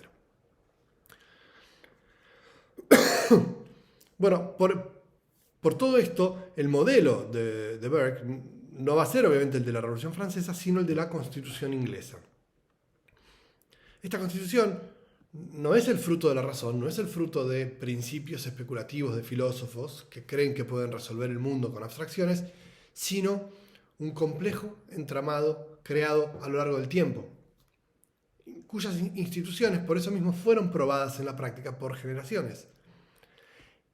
Bueno, por todo esto, el modelo de Burke no va a ser obviamente el de la Revolución Francesa, sino el de la Constitución inglesa. Esta Constitución no es el fruto de la razón, no es el fruto de principios especulativos de filósofos que creen que pueden resolver el mundo con abstracciones, sino un complejo entramado creado a lo largo del tiempo, cuyas instituciones por eso mismo fueron probadas en la práctica por generaciones,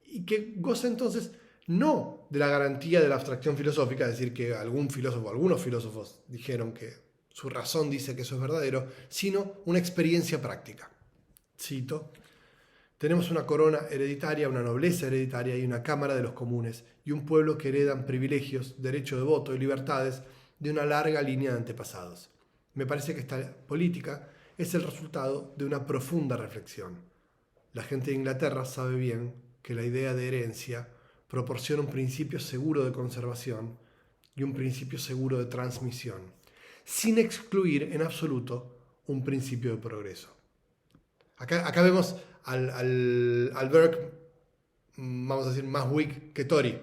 y que goza entonces no de la garantía de la abstracción filosófica, es decir, que algún filósofo, algunos filósofos dijeron que su razón dice que eso es verdadero, sino una experiencia práctica. Cito: tenemos una corona hereditaria, una nobleza hereditaria y una cámara de los comunes, y un pueblo que heredan privilegios, derecho de voto y libertades de una larga línea de antepasados. Me parece que esta política es el resultado de una profunda reflexión. La gente de Inglaterra sabe bien que la idea de herencia proporciona un principio seguro de conservación y un principio seguro de transmisión, sin excluir en absoluto un principio de progreso. Acá vemos al Burke, vamos a decir, más Whig que Tory,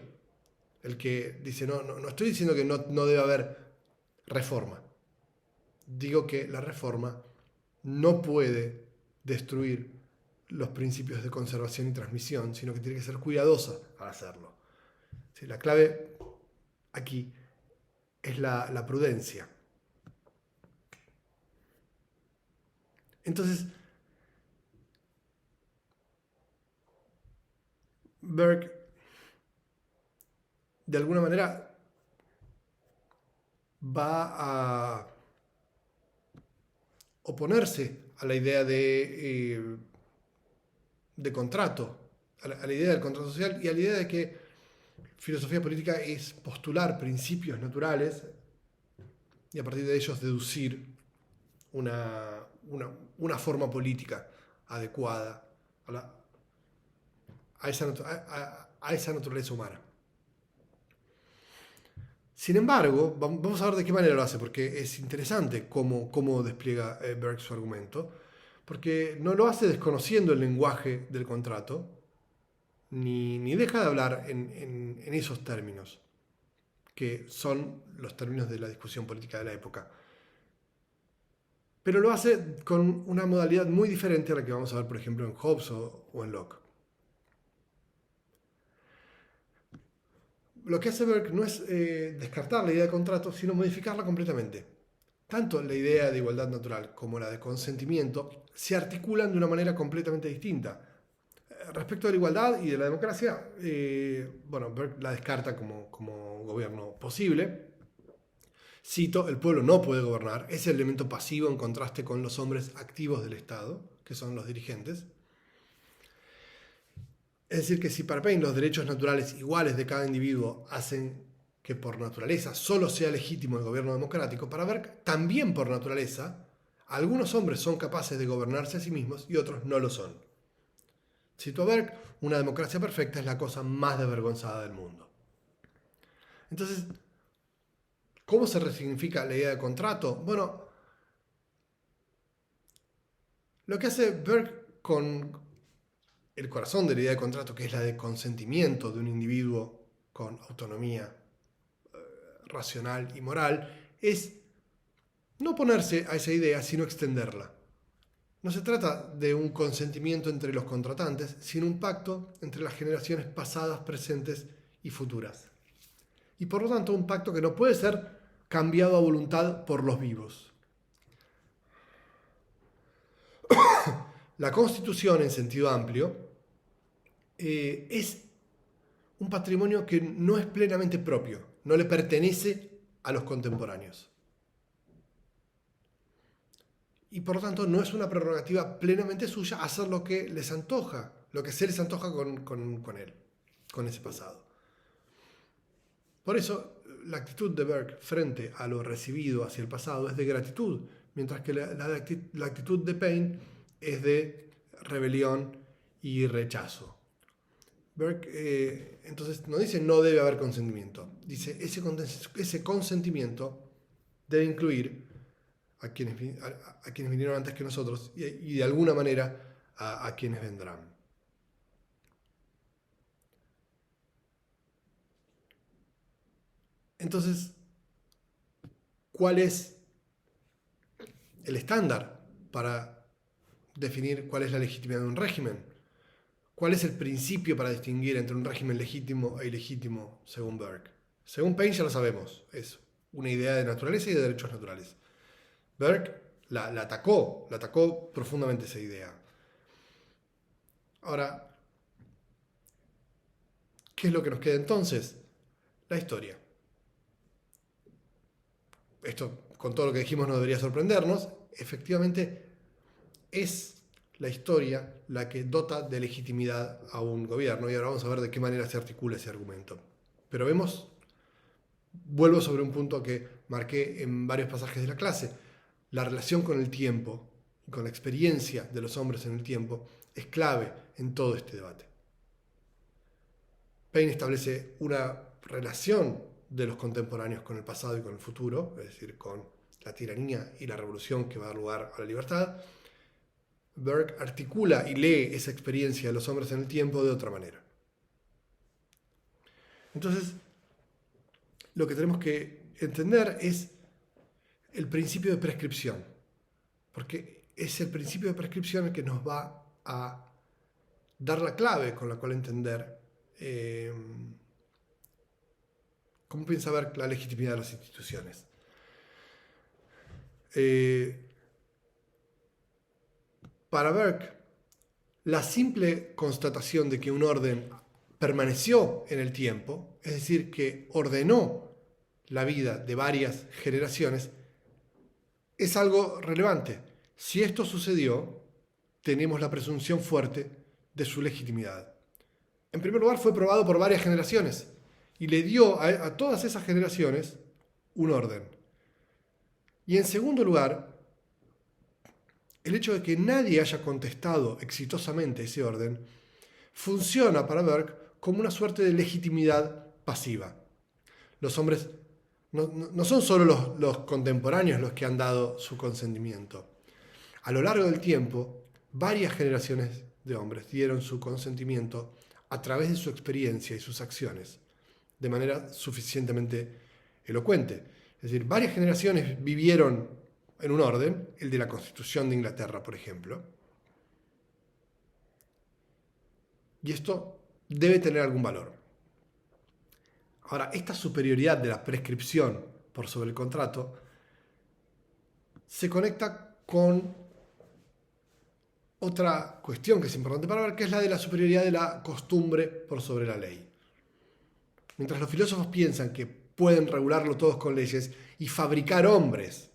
el que dice, no estoy diciendo que no debe haber reforma. Digo que la reforma no puede destruir los principios de conservación y transmisión, sino que tiene que ser cuidadosa al hacerlo. Sí, la clave aquí es la prudencia. Entonces, Burke, de alguna manera, va a oponerse a la idea de contrato, a la idea del contrato social y a la idea de que filosofía política es postular principios naturales y a partir de ellos deducir una forma política adecuada a esa naturaleza humana. Sin embargo, vamos a ver de qué manera lo hace, porque es interesante cómo despliega Burke su argumento, porque no lo hace desconociendo el lenguaje del contrato, ni deja de hablar en esos términos, que son los términos de la discusión política de la época. Pero lo hace con una modalidad muy diferente a la que vamos a ver, por ejemplo, en Hobbes o en Locke. Lo que hace Burke no es descartar la idea de contrato, sino modificarla completamente. Tanto la idea de igualdad natural como la de consentimiento se articulan de una manera completamente distinta. Respecto a la igualdad y de la democracia, Burke la descarta como gobierno posible. Cito: el pueblo no puede gobernar, es el elemento pasivo en contraste con los hombres activos del Estado, que son los dirigentes. Es decir, que si para Paine los derechos naturales iguales de cada individuo hacen que por naturaleza solo sea legítimo el gobierno democrático, para Burke también por naturaleza algunos hombres son capaces de gobernarse a sí mismos y otros no lo son. Cito a Burke: una democracia perfecta es la cosa más desvergonzada del mundo. Entonces, ¿cómo se resignifica la idea de contrato? Bueno, lo que hace Burke con el corazón de la idea de contrato, que es la de consentimiento de un individuo con autonomía racional y moral, es no oponerse a esa idea, sino extenderla. No se trata de un consentimiento entre los contratantes, sino un pacto entre las generaciones pasadas, presentes y futuras. Y por lo tanto, un pacto que no puede ser cambiado a voluntad por los vivos. La Constitución, en sentido amplio, es un patrimonio que no es plenamente propio, no le pertenece a los contemporáneos. Y por lo tanto no es una prerrogativa plenamente suya hacer lo que les antoja, lo que se les antoja con él, con ese pasado. Por eso, la actitud de Burke frente a lo recibido hacia el pasado es de gratitud, mientras que la actitud de Paine es de rebelión y rechazo. Burke entonces no dice no debe haber consentimiento, dice ese consentimiento debe incluir a quienes vinieron antes que nosotros y de alguna manera a quienes vendrán. Entonces, ¿cuál es el estándar para definir cuál es la legitimidad de un régimen? ¿Cuál es el principio para distinguir entre un régimen legítimo e ilegítimo según Burke? Según Paine ya lo sabemos, es una idea de naturaleza y de derechos naturales. Burke la atacó profundamente esa idea. Ahora, ¿qué es lo que nos queda entonces? La historia. Esto, con todo lo que dijimos, no debería sorprendernos. Efectivamente, es la historia la que dota de legitimidad a un gobierno. Y ahora vamos a ver de qué manera se articula ese argumento. Pero vuelvo sobre un punto que marqué en varios pasajes de la clase. La relación con el tiempo y con la experiencia de los hombres en el tiempo es clave en todo este debate. Paine establece una relación de los contemporáneos con el pasado y con el futuro, es decir, con la tiranía y la revolución que va a dar lugar a la libertad. Burke articula y lee esa experiencia de los hombres en el tiempo de otra manera. Entonces, lo que tenemos que entender es el principio de prescripción, porque es el principio de prescripción el que nos va a dar la clave con la cual entender cómo piensa ver la legitimidad de las instituciones. Para Burke, la simple constatación de que un orden permaneció en el tiempo, es decir, que ordenó la vida de varias generaciones, es algo relevante. Si esto sucedió, tenemos la presunción fuerte de su legitimidad. En primer lugar, fue probado por varias generaciones y le dio a todas esas generaciones un orden. Y en segundo lugar, el hecho de que nadie haya contestado exitosamente ese orden funciona para Burke como una suerte de legitimidad pasiva. Los hombres no son solo los contemporáneos los que han dado su consentimiento. A lo largo del tiempo, varias generaciones de hombres dieron su consentimiento a través de su experiencia y sus acciones, de manera suficientemente elocuente. Es decir, varias generaciones vivieron en un orden, el de la Constitución de Inglaterra, por ejemplo. Y esto debe tener algún valor. Ahora, esta superioridad de la prescripción por sobre el contrato se conecta con otra cuestión que es importante para ver, que es la de la superioridad de la costumbre por sobre la ley. Mientras los filósofos piensan que pueden regularlo todos con leyes y fabricar hombres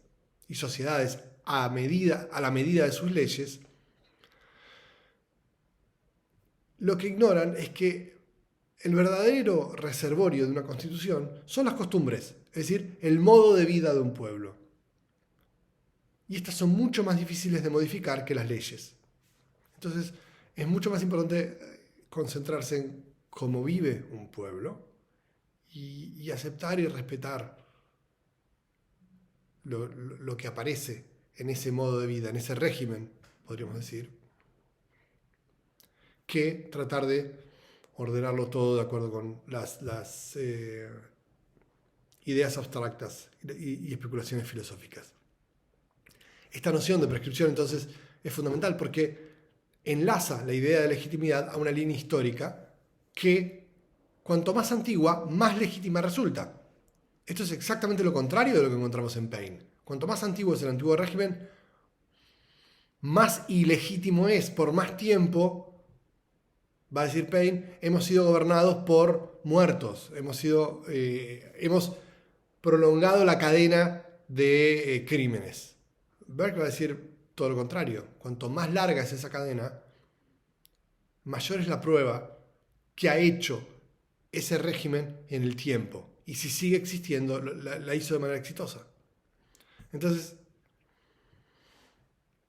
y sociedades a la medida de sus leyes, lo que ignoran es que el verdadero reservorio de una constitución son las costumbres, es decir, el modo de vida de un pueblo. Y estas son mucho más difíciles de modificar que las leyes. Entonces, es mucho más importante concentrarse en cómo vive un pueblo y aceptar y respetar lo que aparece en ese modo de vida, en ese régimen, podríamos decir, que tratar de ordenarlo todo de acuerdo con las ideas abstractas y especulaciones filosóficas. Esta noción de prescripción, entonces, es fundamental porque enlaza la idea de legitimidad a una línea histórica que, cuanto más antigua, más legítima resulta. Esto es exactamente lo contrario de lo que encontramos en Paine. Cuanto más antiguo es el antiguo régimen, más ilegítimo es. Por más tiempo, va a decir Paine, hemos sido gobernados por muertos. Hemos prolongado la cadena de crímenes. Burke va a decir todo lo contrario. Cuanto más larga es esa cadena, mayor es la prueba que ha hecho ese régimen en el tiempo. Y si sigue existiendo, la hizo de manera exitosa. Entonces,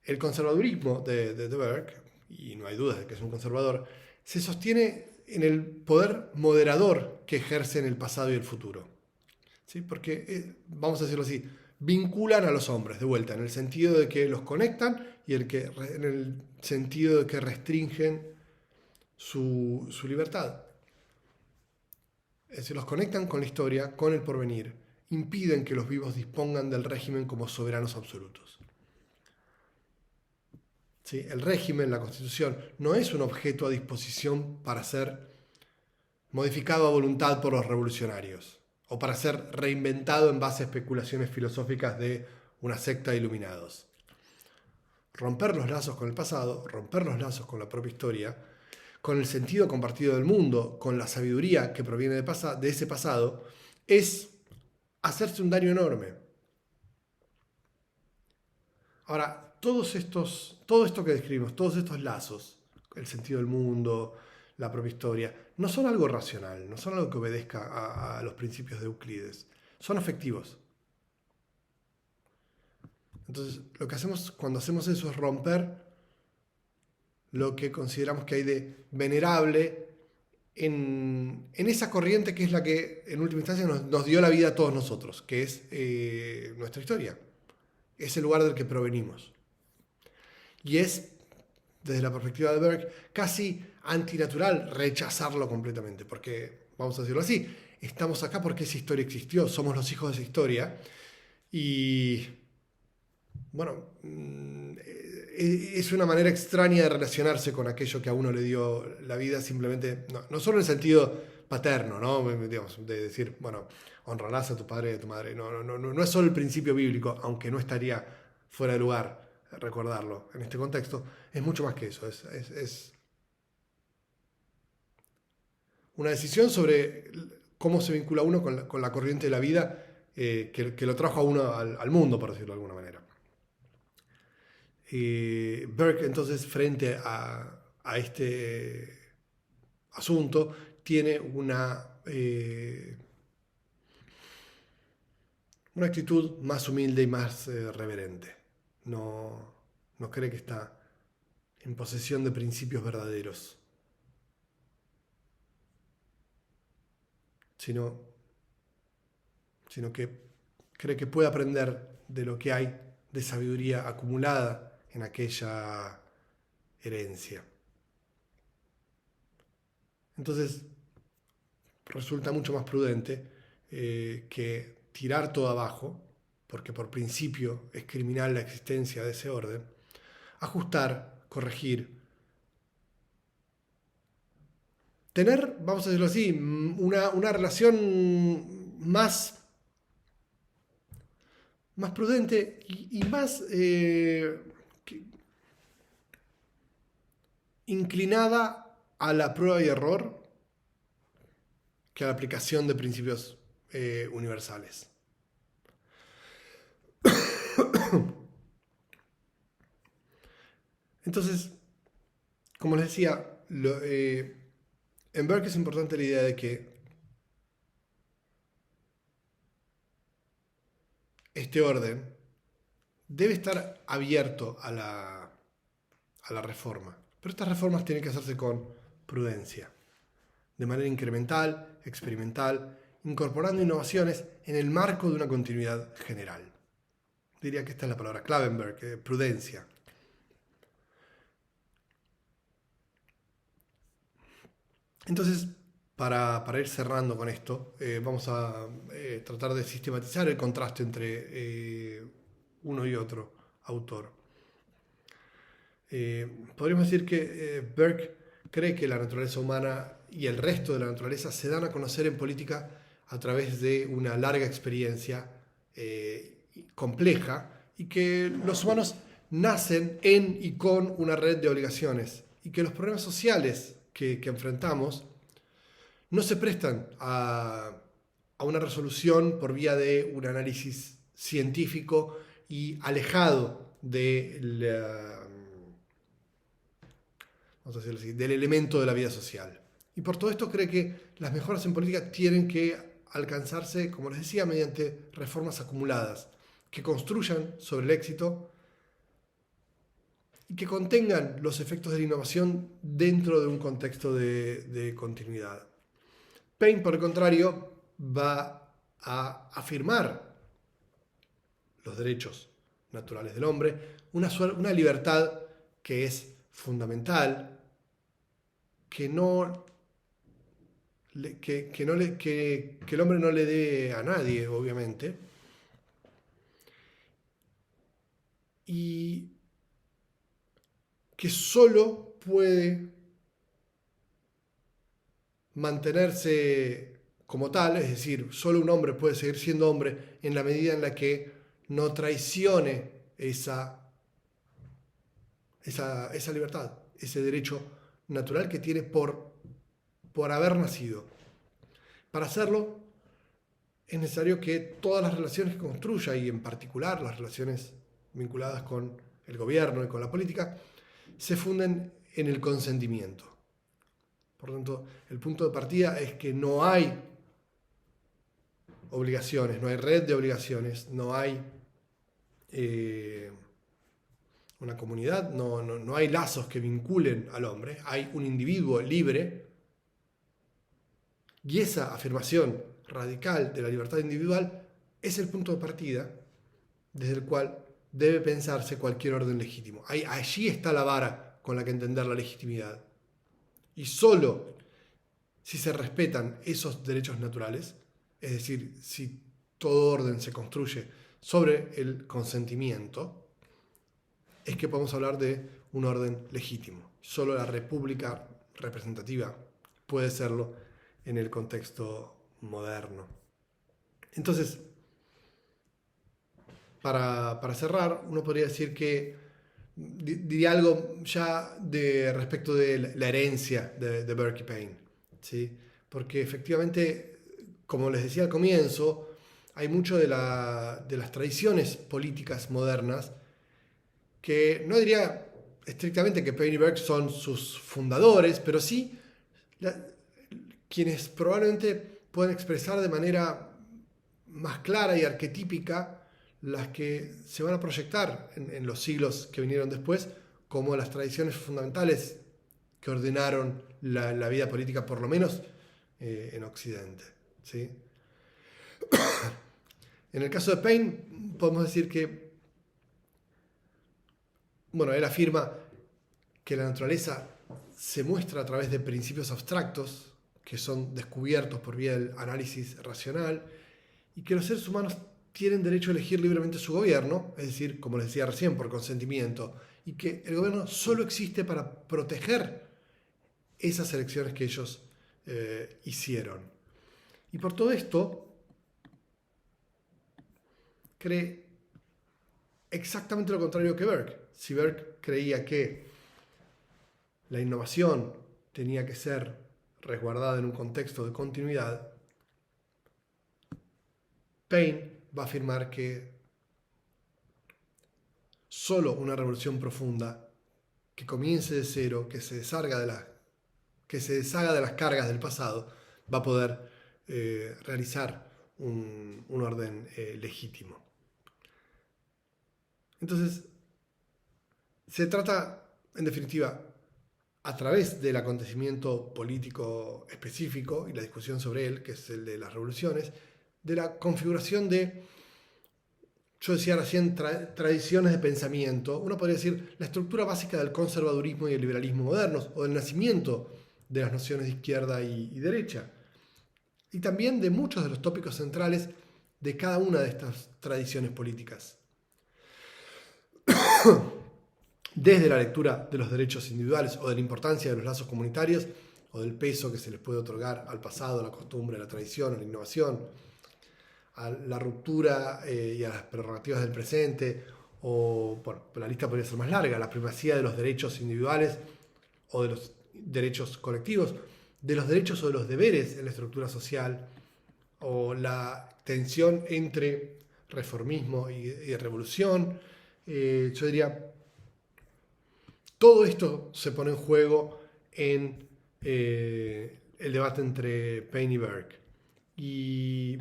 el conservadurismo de Burke, y no hay dudas de que es un conservador, se sostiene en el poder moderador que ejerce en el pasado y el futuro. ¿Sí? Porque, vamos a decirlo así, vinculan a los hombres de vuelta, en el sentido de que los conectan y en el sentido de que restringen su libertad. Es decir, los conectan con la historia, con el porvenir, impiden que los vivos dispongan del régimen como soberanos absolutos. ¿Sí? El régimen, la Constitución, no es un objeto a disposición para ser modificado a voluntad por los revolucionarios o para ser reinventado en base a especulaciones filosóficas de una secta de iluminados. Romper los lazos con el pasado, romper los lazos con la propia historia, con el sentido compartido del mundo, con la sabiduría que proviene de ese pasado, es hacerse un daño enorme. Ahora, todo esto que describimos, todos estos lazos, el sentido del mundo, la propia historia, no son algo racional, no son algo que obedezca a los principios de Euclides, son afectivos. Entonces, lo que hacemos cuando hacemos eso es romper lo que consideramos que hay de venerable en esa corriente que es la que en última instancia nos dio la vida a todos nosotros, que es nuestra historia, es el lugar del que provenimos. Y es, desde la perspectiva de Burke, casi antinatural rechazarlo completamente, porque, vamos a decirlo así, estamos acá porque esa historia existió, somos los hijos de esa historia, y bueno, es una manera extraña de relacionarse con aquello que a uno le dio la vida, simplemente, no solo en el sentido paterno, ¿no? Digamos, de decir, bueno, honrarás a tu padre y a tu madre. No es solo el principio bíblico, aunque no estaría fuera de lugar recordarlo en este contexto, es mucho más que eso, es una decisión sobre cómo se vincula uno con la corriente de la vida que lo trajo a uno al mundo, por decirlo de alguna manera. Burke, entonces, frente a este asunto, tiene una actitud más humilde y más reverente. No cree que está en posesión de principios verdaderos, sino que cree que puede aprender de lo que hay de sabiduría acumulada en aquella herencia. Entonces, resulta mucho más prudente que tirar todo abajo, porque por principio es criminal la existencia de ese orden, ajustar, corregir, tener, vamos a decirlo así, una relación más prudente y más inclinada a la prueba y error que a la aplicación de principios universales. Entonces, como les decía, en Burke es importante la idea de que este orden debe estar abierto a la reforma. Pero estas reformas tienen que hacerse con prudencia, de manera incremental, experimental, incorporando innovaciones en el marco de una continuidad general. Diría que esta es la palabra clave en Burke, prudencia. Entonces, para ir cerrando con esto, vamos a tratar de sistematizar el contraste entre uno y otro autor. Podríamos decir que Burke cree que la naturaleza humana y el resto de la naturaleza se dan a conocer en política a través de una larga experiencia compleja, y que los humanos nacen en y con una red de obligaciones, y que los problemas sociales que enfrentamos no se prestan a una resolución por vía de un análisis científico y alejado vamos a decirlo así, del elemento de la vida social. Y por todo esto cree que las mejoras en política tienen que alcanzarse, como les decía, mediante reformas acumuladas, que construyan sobre el éxito y que contengan los efectos de la innovación dentro de un contexto de continuidad. Paine, por el contrario, va a afirmar los derechos naturales del hombre, una libertad que es fundamental, que el hombre no le dé a nadie, obviamente, y que solo puede mantenerse como tal, es decir, solo un hombre puede seguir siendo hombre en la medida en la que no traicione esa libertad, ese derecho natural que tiene por haber nacido. Para hacerlo es necesario que todas las relaciones que construya, y en particular las relaciones vinculadas con el gobierno y con la política, se funden en el consentimiento. Por lo tanto, el punto de partida es que no hay obligaciones, no hay red de obligaciones, no hay una comunidad, no hay lazos que vinculen al hombre, hay un individuo libre, y esa afirmación radical de la libertad individual es el punto de partida desde el cual debe pensarse cualquier orden legítimo. Allí está la vara con la que entender la legitimidad. Y solo si se respetan esos derechos naturales, es decir, si todo orden se construye sobre el consentimiento, es que podemos hablar de un orden legítimo. Solo la república representativa puede serlo en el contexto moderno. Entonces, para cerrar, uno podría decir que diría algo ya respecto de la herencia de Burke y Paine, ¿sí? Porque efectivamente, como les decía al comienzo, hay mucho de las tradiciones políticas modernas que no diría estrictamente que Paine y Burke son sus fundadores, pero sí quienes probablemente pueden expresar de manera más clara y arquetípica las que se van a proyectar en los siglos que vinieron después como las tradiciones fundamentales que ordenaron la vida política, por lo menos en Occidente, ¿sí? En el caso de Paine, podemos decir que, bueno, él afirma que la naturaleza se muestra a través de principios abstractos que son descubiertos por vía del análisis racional, y que los seres humanos tienen derecho a elegir libremente su gobierno, es decir, como les decía recién, por consentimiento, y que el gobierno solo existe para proteger esas elecciones que ellos hicieron. Y por todo esto, cree exactamente lo contrario que Burke. Si Burke creía que la innovación tenía que ser resguardada en un contexto de continuidad, Paine va a afirmar que solo una revolución profunda que comience de cero, que se deshaga de las cargas del pasado, va a poder realizar un orden legítimo. Entonces, se trata, en definitiva, a través del acontecimiento político específico y la discusión sobre él, que es el de las revoluciones, de la configuración de, yo decía recién, tradiciones de pensamiento. Uno podría decir la estructura básica del conservadurismo y el liberalismo modernos, o del nacimiento de las nociones de izquierda y derecha, y también de muchos de los tópicos centrales de cada una de estas tradiciones políticas. Desde la lectura de los derechos individuales o de la importancia de los lazos comunitarios, o del peso que se les puede otorgar al pasado, a la costumbre, a la tradición, a la innovación, a la ruptura y a las prerrogativas del presente, o bueno, la lista podría ser más larga, la primacía de los derechos individuales o de los derechos colectivos, de los derechos o de los deberes en la estructura social, o la tensión entre reformismo y revolución. Yo diría, todo esto se pone en juego en el debate entre Paine y Burke. Y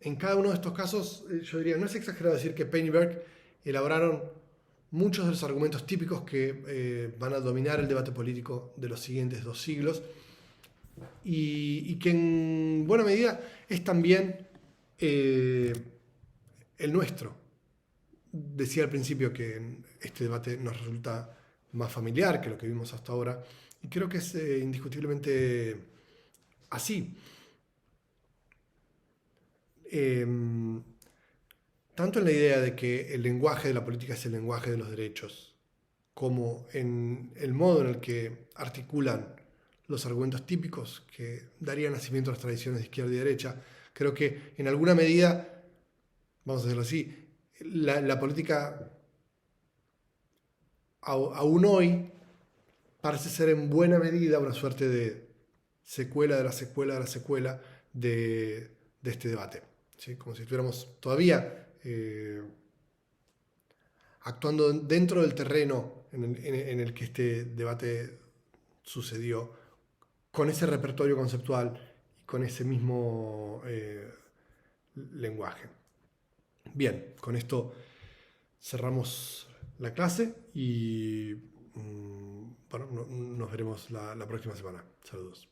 en cada uno de estos casos, yo diría, no es exagerado decir que Paine y Burke elaboraron muchos de los argumentos típicos que van a dominar el debate político de los siguientes 2 siglos, y que en buena medida es también el nuestro. Decía al principio que este debate nos resulta más familiar que lo que vimos hasta ahora, y creo que es indiscutiblemente así. Tanto en la idea de que el lenguaje de la política es el lenguaje de los derechos, como en el modo en el que articulan los argumentos típicos que darían nacimiento a las tradiciones de izquierda y derecha, creo que en alguna medida, vamos a decirlo así, la política aún hoy parece ser en buena medida una suerte de secuela de la secuela de la secuela de este debate, ¿sí? Como si estuviéramos todavía actuando dentro del terreno en el que este debate sucedió, con ese repertorio conceptual y con ese mismo lenguaje. Bien, con esto cerramos la clase y bueno, nos veremos la próxima semana. Saludos.